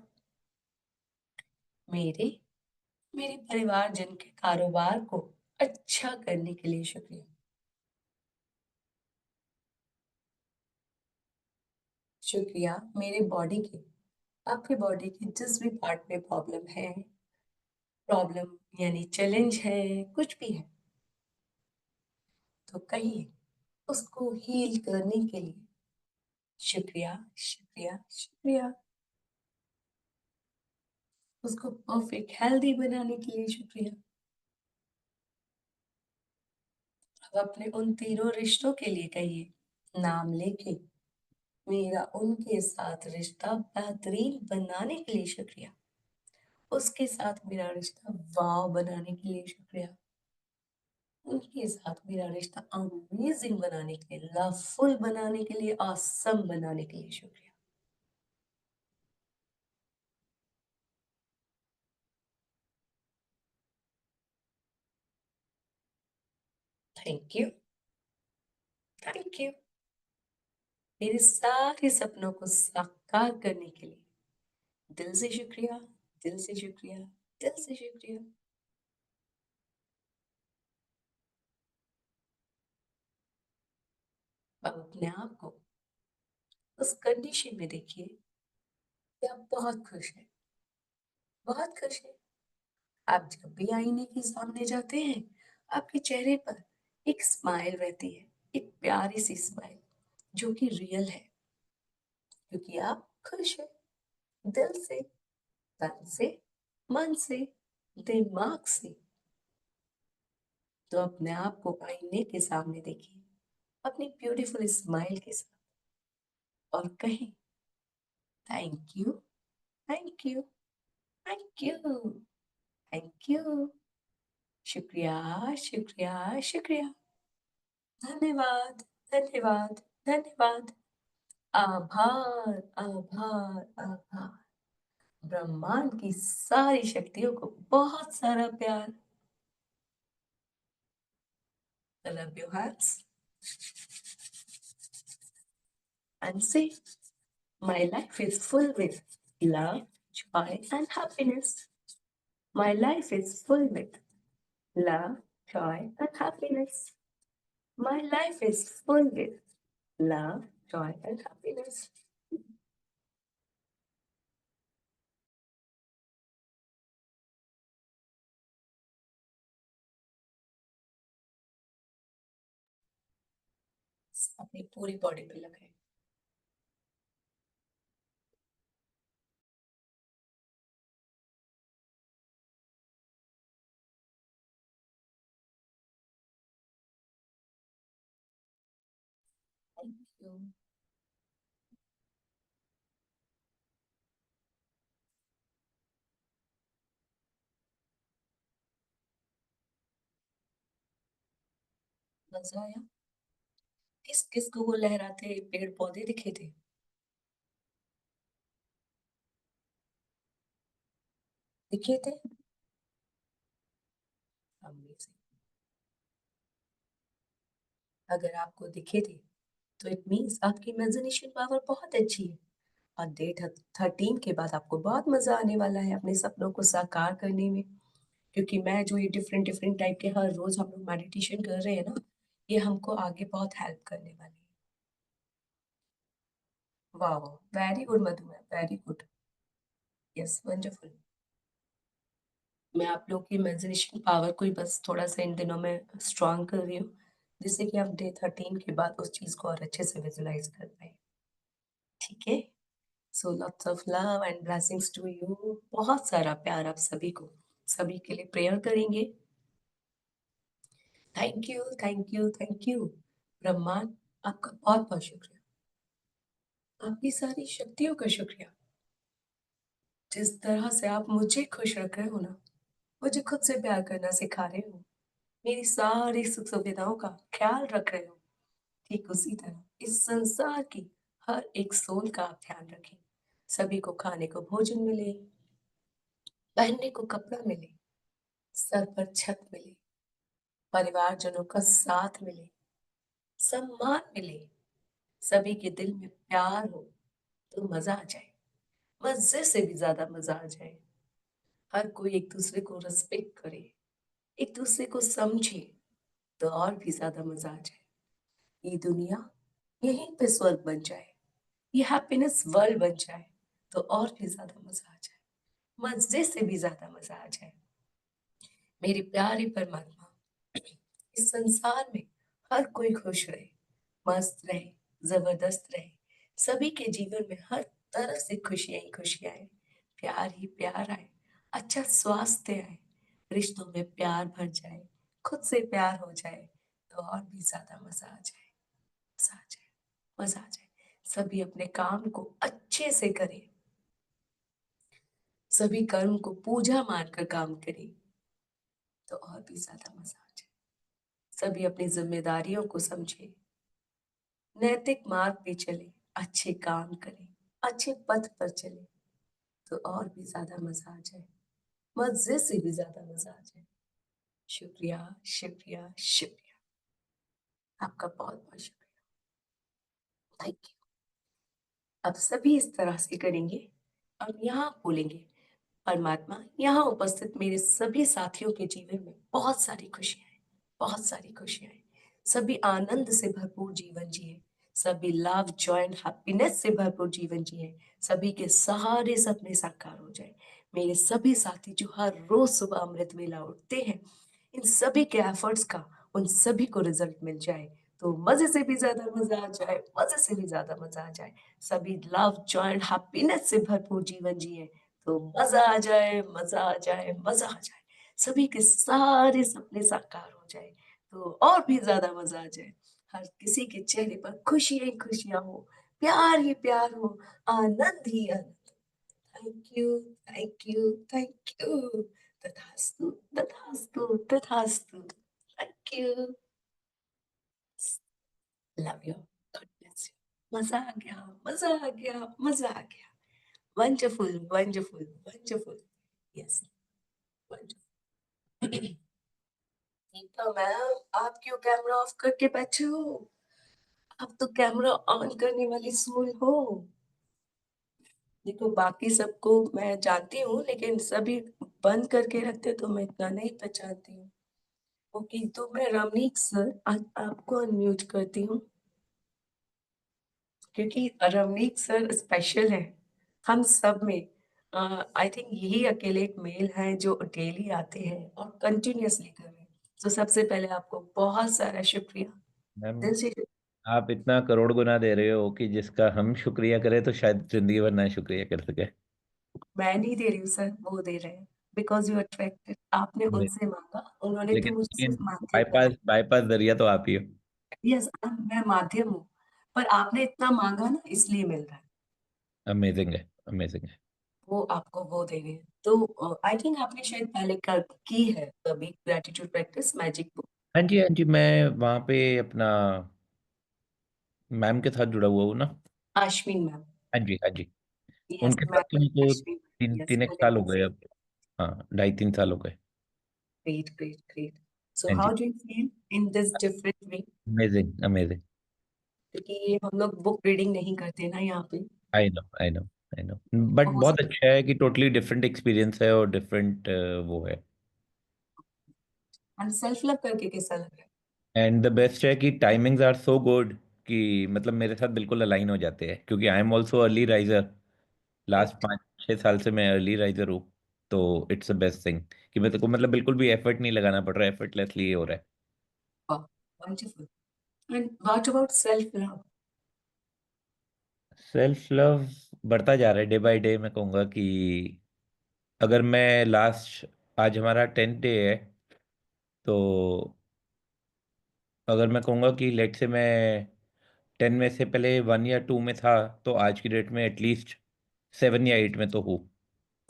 मेरे मेरे परिवारजन के कारोबार को अच्छा करने के लिए शुक्रिया, शुक्रिया मेरे बॉडी के, आपके बॉडी के जिस भी पार्ट में प्रॉब्लम यानी चैलेंज है, कुछ भी है, तो कहिए उसको हील करने के लिए शुक्रिया, शुक्रिया, शुक्रिया, उसको परफेक्ट हेल्दी बनाने के लिए शुक्रिया। अब अपने उन तीनों रिश्तों के लिए कहिए, नाम लेके, मेरा उनके साथ रिश्ता बेहतरीन बनाने के लिए शुक्रिया, उसके साथ मेरा रिश्ता वाव बनाने के लिए शुक्रिया, उनके साथ मेरा रिश्ता अमेजिंग बनाने के लिए, लवफुल बनाने के लिए, ऑसम बनाने के लिए शुक्रिया। थैंक यू, थैंक यू, मेरे सारे सपनों को साकार करने के लिए दिल से शुक्रिया, दिल से शुक्रिया, दिल से शुक्रिया। अब अपने आप को उस कंडीशन में देखिए कि आप बहुत खुश हैं, बहुत खुश हैं। आप जब भी आईने के सामने जाते हैं, आपके चेहरे पर एक स्माइल रहती है, एक प्यारी सी स्माइल जो कि रियल है, क्योंकि आप खुश हैं, दिल से, तन से, मन से, दिमाग से। तो अपने आप को आईने के सामने देखिए, अपनी ब्यूटीफुल स्माइल के साथ, और कहें thank you, thank you, thank you, thank you, शुक्रिया, शुक्रिया, शुक्रिया, धन्यवाद, धन्यवाद, धन्यवाद, आभार, आभार, आभार। ब्रह्मांड की सारी शक्तियों को बहुत सारा प्यार। Rub your hands and say, my life is full with love, joy, and happiness. My life is full with love, joy, and happiness. My life is full with love, joy, and happiness. अपनी पूरी body पे लगाएं। Thank you. मजा आया? किस किस को वो लहराते पेड़ पौधे दिखे थे? दिखे थे? Amazing। अगर आपको दिखे थे तो इट मीन्स आपकी इमेजिनेशन पावर बहुत अच्छी है, और डे 13 के बाद आपको बहुत मजा आने वाला है अपने सपनों को साकार करने में। क्योंकि मैं जो ये डिफरेंट डिफरेंट टाइप के हर रोज हम लोग मेडिटेशन कर रहे हैं ना, ये हमको आगे बहुत हेल्प करने वाली है। वाह, वेरी गुड मधुमेह, वेरी गुड। Yes, wonderful. मैं आप लोग की इमेजिनेशन पावर को ही बस थोड़ा सा इन दिनों में स्ट्रांग कर रही हूँ, जिससे कि आप डे 13 के बाद उस चीज को और अच्छे से विजुलाइज कर पाए। ठीक है। So lots of love and blessings to you. बहुत सारा प्यार आप सभी को। सभी के लिए प्रेयर करेंगे। Thank you, thank you, thank you. ब्रह्मांड, आपका बहुत बहुत शुक्रिया। आपकी सारी शक्तियों का शुक्रिया। जिस तरह से आप मुझे खुश रख रहे हो ना, मुझे खुद से प्यार करना सिखा रहे हो, मेरी सारी सुख सुविधाओं का ख्याल रख रहे हो, ठीक उसी तरह इस संसार की हर एक सोल का आप ध्यान रखें। सभी को खाने को भोजन मिले, पहनने को कपड़ा मिले, सर पर छत मिले, परिवारजनों का साथ मिले, सम्मान मिले, सभी के दिल में प्यार हो, तो मजा आ जाए। मजे से भी ज्यादा मजा आ जाए। हर कोई एक दूसरे को रिस्पेक्ट करे, एक दूसरे को समझे, तो और भी ज्यादा मजा आ जाए। ये दुनिया यहीं पे स्वर्ग बन जाए, ये हैप्पीनेस वर्ल्ड बन जाए, तो और भी ज्यादा मजा आ जाए। मजे से भी ज्यादा मजा आ जाए। मेरी प्यारी परमात्मा, इस संसार में हर कोई खुश रहे, मस्त रहे, जबरदस्त रहे। सभी के जीवन में हर तरह से खुशियां ही खुशियां आए, प्यार ही प्यार आए, अच्छा स्वास्थ्य आए, रिश्तों में प्यार भर जाए, खुद से प्यार हो जाए, तो और भी ज्यादा मजा आ जाए। मजा आ जाए, मजा आ जाए। सभी अपने काम को अच्छे से करें, सभी कर्म को पूजा मानकर काम करें, तो और भी ज्यादा मजा आ जाए। सभी अपनी जिम्मेदारियों को समझे, नैतिक मार्ग पे चले, अच्छे काम करें, अच्छे पथ पर चले, तो और भी ज्यादा मजा आ जाए। मजे से भी ज्यादा मजा आ जाए। शुक्रिया, शुक्रिया, शुक्रिया। आपका बहुत बहुत शुक्रिया। Thank you. अब सभी इस तरह से करेंगे। अब यहाँ बोलेंगे, परमात्मा, यहाँ उपस्थित मेरे सभी साथियों के जीवन में बहुत सारी खुशियां हैं, बहुत सारी खुशियां हैं। सभी आनंद से भरपूर जीवन जिए, सभी लव जॉय एंड हैप्पीनेस से भरपूर जीवन जिए, सभी के सहारे सपने साकार हो जाए। मेरे सभी साथी जो हर रोज सुबह अमृत वेला उठते हैं, इन सभी के एफर्ट्स का उन सभी को रिजल्ट मिल जाए, तो मजे से भी ज्यादा मजा आ जाए, मजे से भी ज्यादा मजा आ जाए। सभी लव जॉय एंड हैप्पीनेस से भरपूर जीवन जिए, तो मजा आ जाए, मजा आ जाए, मजा आ जाए। सभी के सारे सपने साकार हो जाए, तो और भी ज्यादा मजा आ जाए। हर किसी के चेहरे पर खुशियां ही खुशियां हो, प्यार ही प्यार हो, आनंद ही आनंद। Thank you, thank you, thank you. तथास्तु, तथास्तु, तथास्तु। Thank you. Love you. God bless you. मजा आ गया, मजा आ गया, मजा आ गया। Wonderful, wonderful, wonderful. Yes, wonderful. Deepa ma'am, आप क्यों कैमरा ऑफ करके बैठे हो? आप तो कैमरा ऑन करने वाली सोल हो। देखो, बाकी सबको मैं जानती हूँ, लेकिन सभी बंद करके रखते तो मैं इतना नहीं पहचानती हूँ। ओके, तो मैं रमनीक सर आज आपको अनम्यूट करती हूँ, क्योंकि रमनीक सर स्पेशल है हम सब में। आई थिंक यही अकेले एक मेल हैं जो डेली आते हैं और कंटिन्यूअसली कर रहे हैं। तो सबसे पहले आपको बहुत सारा शुक्रिया, मैम, दिल से शुक्रिया। आप इतना करोड़ गुना दे रहे हो कि जिसका हम शुक्रिया करें तो शायद जिंदगी भर ना शुक्रिया कर सके। मैं नहीं दे रही हूँ सर, वो दे रहे हैं। बिकॉज़ यू अट्रैक्टेड, आपने नहीं, उनसे माँगा, उन्होंने तो लेकिन मुझे लेकिन सिर्फ़ माध्यम बाईपास बनाया। बाईपास जरिया तो आप ही हो। यस, मैं माध्यम हूँ, पर आपने इतना माँगा ना इसलिए मिल रहा है, अमेजिंग है, अमेजिंग है। वो आपको वो देंगे। तो आई थिंक आपने शायद पहले कर की है कभी ग्रैटिट्यूड प्रैक्टिस मैजिक बुक। हाँ जी, हाँ जी, मैं वहाँ पे अपना मैम के साथ जुड़ा हुआ हूँ ना। अश्विन मैम, हाँ जी, हाँ जी। यस उनके साथ मैम, तो मुझको अश्विन, तीन यस तीन एक साल हो कनेक्ट। गए अब। हाँ, 2.5 3 साल हो गए। Great, great, great. सो हाँ जी। How do you feel in this different way? Amazing, amazing. क्योंकि ये हम लोग बुक रीडिंग नहीं करते ना यहाँ पे, I know, I know, I know. But तो हो बहुत सकता अच्छा है कि टोटली डिफरेंट एक्सपीरियंस है और डिफरेंट वो है। है सेल्फ लव करके कैसा लग रहा है? एंड द बेस्ट है कि टाइमिंग्स आर सो गुड कि मतलब मेरे साथ बिल्कुल अलाइन हो जाते हैं, क्योंकि I am also early riser. Last right, 5 6 साल से मैं अर्ली राइजर हूँ। तो इट्स द बेस्ट थिंग कि मेरे को मतलब बिल्कुल भी एफर्ट नहीं लगाना पड़ रहा है, एफर्टलेसली हो रहा है। वाह, wonderful. And what about self love? Self love बढ़ता जा रहा है डे बाय डे। मैं कहूँगा कि अगर मैं लास्ट, आज हमारा 10th डे है, तो अगर मैं कहूँगा कि लेट से मैं 10 में से पहले 1 या 2 में था, तो आज की डेट में एटलीस्ट 7 या 8 में तो हूँ।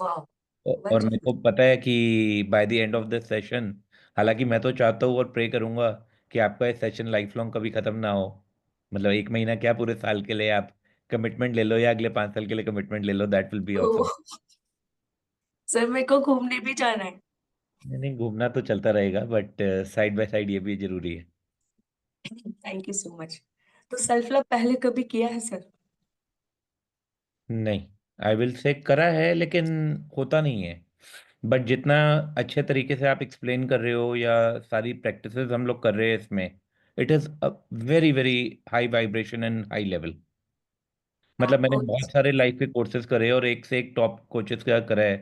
वाह, और मेरे वंडरफुल। को पता है कि by the end of the session, हालांकि मैं तो चाहता हूँ और प्रे करूंगा कि आपका ये सेशन लाइफ लॉन्ग कभी खत्म ना हो। मतलब 1 महीना क्या, पूरे साल के लिए आप कमिटमेंट ले लो या अगले 5 साल के लिए कमिटमेंट ले लो, that will be awesome. Oh! Sir मेरे को घूमने भी जाना है। नहीं नहीं, घूमना तो चलता रहेगा, बट साइड बाय साइड ये भी जरूरी है। Thank you so much. तो सेल्फ लव पहले कभी किया है सर? नहीं, आई विल से करा है लेकिन होता नहीं है। बट जितना अच्छे तरीके से आप एक्सप्लेन कर रहे हो या सारी प्रैक्टिसेस हम लोग कर रहे हैं इसमें, it is a very very high vibration and high level. मतलब मैंने आपको बहुत सारे लाइफ के कोर्सेज करे और एक से एक टॉप कोचेस का करा है,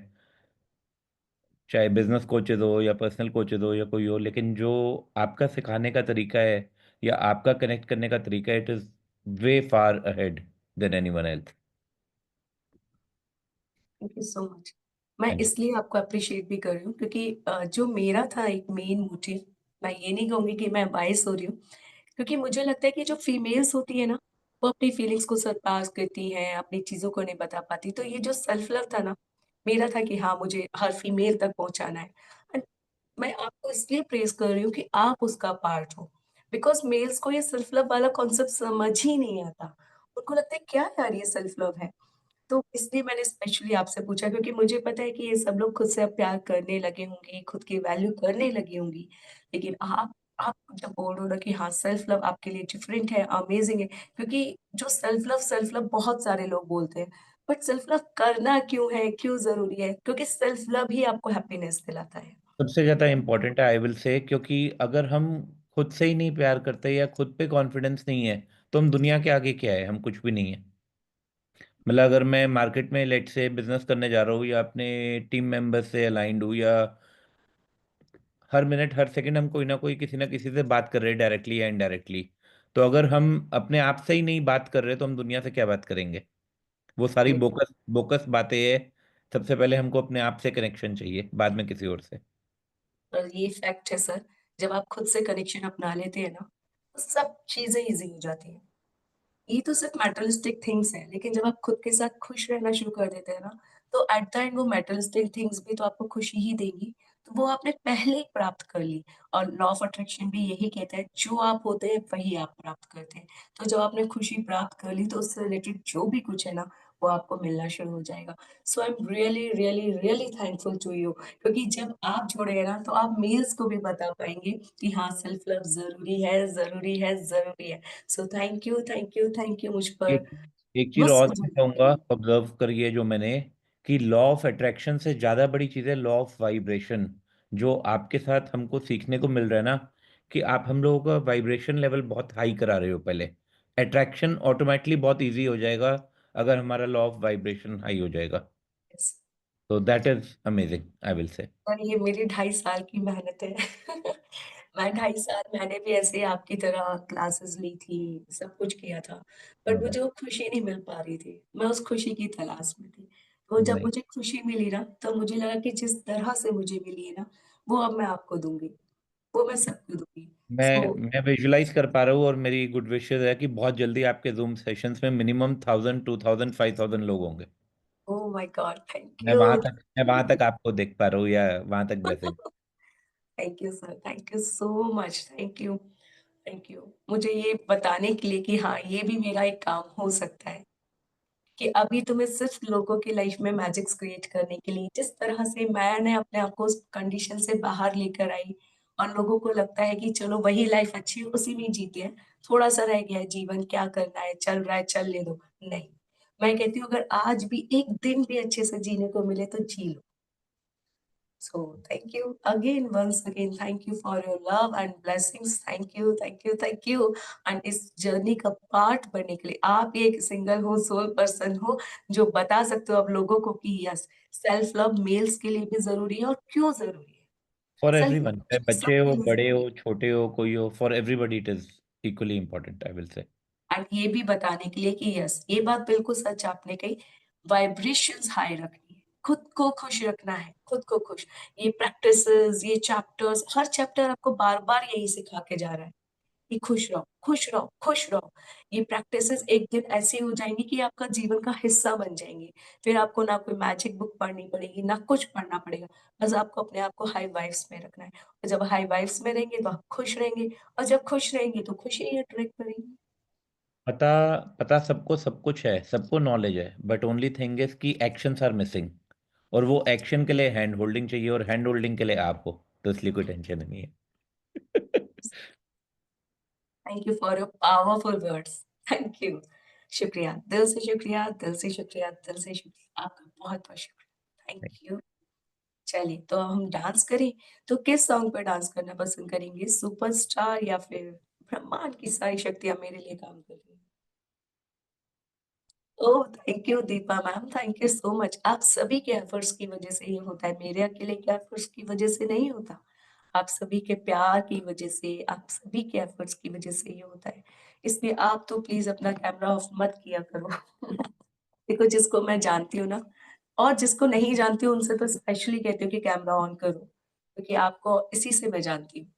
चाहे बिजनेस कोचेज हो या पर्सनल कोचेज हो या कोई हो, लेकिन जो आपका सिखाने का तरीका है या आपका कनेक्ट करने का तरीका है, it is way far ahead than anyone else. Thank you so much. मैं हाँ जी। इसलिए आपको एप्रिशिएट भी कर रही हूँ क्योंकि जो मेरा था एक मेन मोटिव, मैं ये नहीं कहूँगी कि मैं बायस हो रही हूँ, क्योंकि मुझे लगता है कि जो फीमेल्स होती है ना, वो अपनी फीलिंग्स को सरपास करती हैं, अपनी चीज़ों को नहीं बता पाती। तो ये जो सेल्फ लव था ना, मेरा था कि हाँ, मुझे हर फीमेल तक पहुँचाना है। एंड मैं आपको इसलिए प्रेज़ कर रही हूँ कि आप उसका पार्ट हो। बिकॉज़ मेल्स को ये सेल्फ लव वाला कॉन्सेप्ट समझ ही नहीं आता। उनको लगता है क्या यार ये सेल्फ लव है? तो इसलिए मैंने स्पेशली आपसे पूछा क्योंकि मुझे पता है कि ये सब लोग खुद से अब प्यार करने लगे होंगे, खुद की वैल्यू करने लगी होंगी। लेकिन आप जब बोल रहे हो ना कि हाँ, सेल्फ लव आपके लिए डिफरेंट है, अमेज़िंग है, क्योंकि जो सेल्फ लव बहुत सारे लोग बोलते हैं। बट सेल्फ लव करना क्यों है? क्यों ज़रूरी है? क्योंकि सेल्फ लव ही आपको हैप्पीनेस दिलाता है। सबसे ज़्यादा इम्पोर्टेंट है, आई विल से, क्योंकि अगर हम खुद से ही नहीं प्यार करते या खुद पे कॉन्फिडेंस नहीं है, तो हम दुनिया के आगे क्या है, हम कुछ भी नहीं है। मतलब अगर मैं मार्केट में लेट से बिजनेस करने जा रहा हूँ या अपने टीम मेंबर्स से अलाइंड हूँ, या हर मिनट हर सेकंड हम कोई ना किसी से बात कर रहे हैं, डायरेक्टली या इनडायरेक्टली, तो अगर हम अपने आप से ही नहीं बात कर रहे तो हम दुनिया से क्या बात करेंगे। वो सारी ये बोकस बोकस बातें हैं। सबसे पहले हमको अपने आप से कनेक्शन चाहिए, बाद में किसी और से। ये फैक्ट है सर, जब आप खुद से कनेक्शन अपना लेते हैं ना, तो सब चीज़ें ईज़ी हो जाती हैं। ये तो सिर्फ मैटेरियलिस्टिक थिंग्स हैं, लेकिन जब आप खुद के साथ खुश रहना शुरू कर देते हैं ना, तो एट द एंड वो मैटेरियलिस्टिक थिंग्स भी तो आपको खुशी ही देंगी। तो वो आपने पहले ही प्राप्त कर ली और लॉ ऑफ अट्रैक्शन भी यही कहता है, जो आप होते हैं वही आप प्राप्त करते हैं। तो जब आपने खुशी प्राप्त कर ली, तो उससे रिलेटेड जो भी कुछ है ना, वो आपको मिलना शुरू हो जाएगा। So I am really, really, really thankful to you क्योंकि जब आप जुड़े हैं ना, तो आप मेल्स को भी बता पाएँगे कि हाँ, सेल्फ लव ज़रूरी है, ज़रूरी है, ज़रूरी है। सो thank you, thank you, thank you मुझ पर एक एक चीज ट्रस्ट और मैं करने के कहूंगा, लिए। ऑब्जर्व करिए जो मैंने, कि लॉ ऑफ अट्रैक्शन से ज्यादा बड़ी चीज है लॉ ऑफ वाइब्रेशन। जो आपके साथ हमको सीखने को मिल रहा है ना, कि आप हम लोगों का वाइब्रेशन लेवल बहुत हाई करा रहे हो पहले। अट्रैक्शन ऑटोमेटिकली बहुत इजी हो जाएगा अगर हमारा लॉ ऑफ वाइब्रेशन हाई हो जाएगा। यस, तो that is amazing, I will say. और ये मेरी 2.5 साल की मेहनत है। मैं 2.5 साल मैंने भी ऐसे ही आपकी तरह क्लासेस ली थी, सब कुछ किया था, बट राइट, मुझे वो खुशी नहीं मिल पा रही थी। मैं उस खुशी की तलाश में थी। तो जब वही। मुझे खुशी मिली ना, तो मुझे लगा कि जिस तरह से मुझे मिली है ना, वो अब मैं आपको दूँगी, वो मैं सबको दूँगी। मैं सो मैं विजुलाइज कर पा रहा हूँ, और मेरी गुड विशेस है कि बहुत जल्दी आपके जूम सेशंस में मिनिमम 1000, 2000, 5000 लोग होंगे। Oh my God! थैंक मैं यू। वहां तक मैं वहां तक आपको देख पा रहा हूँ, या वहां तक message. Thank you sir, thank you so much, thank you, thank you. मुझे ये बताने के लिए कि हाँ, ये भी मेरा एक काम हो सकता है। कि अभी तो मैं सिर्फ लोगों की लाइफ में मैजिक्स क्रिएट करने के लिए जिस तरह से मैंने अपने आप को उस कंडीशन से बाहर लेकर आई और लोगों को लगता है कि चलो वही लाइफ अच्छी है उसी में जीते हैं, थोड़ा सा रह गया है जीवन, क्या करना है, चल रहा है चलने दो। नहीं, मैं कहती हूँ अगर आज भी एक दिन भी अच्छे से जीने को मिले तो जी लो। So thank you again, once again thank you for your love and blessings, thank you, thank you, thank you. And इस जर्नी का पार्ट बनने के लिए आप एक सिंगल हो, सोल पर्सन हो, जो बता सकते हो अब लोगों को कि यस, सेल्फ लव मेल्स के लिए भी ज़रूरी है और क्यों ज़रूरी है। फॉर सेल्फ एवरीवन, चाहे लव बच्चे सबके हो, लिए बड़े ज़रूरी हो, छोटे हो, कोई हो, for everybody it is equally important, I will say. है एंड ये भी बताने के लिए कि यस, ये बात बिल्कुल सच आपने कही, वाइब्रेशंस हाई रखनी है, खुद को खुश रखना है, खुद को खुश। ये प्रैक्टिसेज़, ये चैप्टर्स, हर चैप्टर आपको बार-बार यही सिखा के जा रहा है। कि खुश रहो, खुश रहो, खुश रहो। ये प्रैक्टिसेज़ एक दिन ऐसी हो जाएँगी कि आपका जीवन का हिस्सा बन जाएँगी। फिर आपको ना कोई मैजिक बुक पढ़नी पड़ेगी, ना कुछ पढ़ना पड़ेगा। बस आपको अपने आप को हाई वाइब्स में रखना है। और जब हाई वाइब्स में रहेंगे तो आप खुश रहेंगे और जब खुश रहेंगे तो खुशी ही अट्रैक्ट करेंगी। पता पता सबको सब कुछ है, सबको नॉलेज है, बट ओनली थिंग इज कि एक्शंस आर मिसिंग। और वो एक्शन के लिए हैंड होल्डिंग चाहिए, और हैंड होल्डिंग के लिए आप हो, तो इसलिए कोई टेंशन नहीं है। Thank you for your powerful words. Thank you. शुक्रिया, दिल से शुक्रिया, दिल से शुक्रिया, दिल से शुक्रिया। आपका बहुत-बहुत शुक्रिया। Thank you. चलिए, तो अब हम डांस करें, तो किस सॉन्ग पे डांस करना पसंद करेंगे? सुपरस्टार या फिर ब्रह्मांड की सारी शक्तियाँ मेरे लिए काम कर रही हैं? Oh! Thank you Deepa ma'am, thank you so much. आप सभी के एफर्ट्स की वज़ह से ये होता है, मेरे अकेले के एफर्ट्स की वज़ह से नहीं होता। आप सभी के प्यार की वज़ह से, आप सभी के एफर्ट्स की वज़ह से ये होता है। इसलिए आप तो प्लीज़ अपना कैमरा ऑफ मत किया करो। देखो जिसको मैं जानती हूँ ना और जिसको नहीं जानती हूँ उनसे तो स्पेशली कहती हूँ कि कैमरा ऑन करो, क्योंकि आपको इसी से मैं जानती हूँ।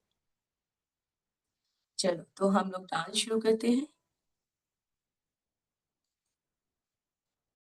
चलो, तो हम लोग डांस शुरू करते हैं।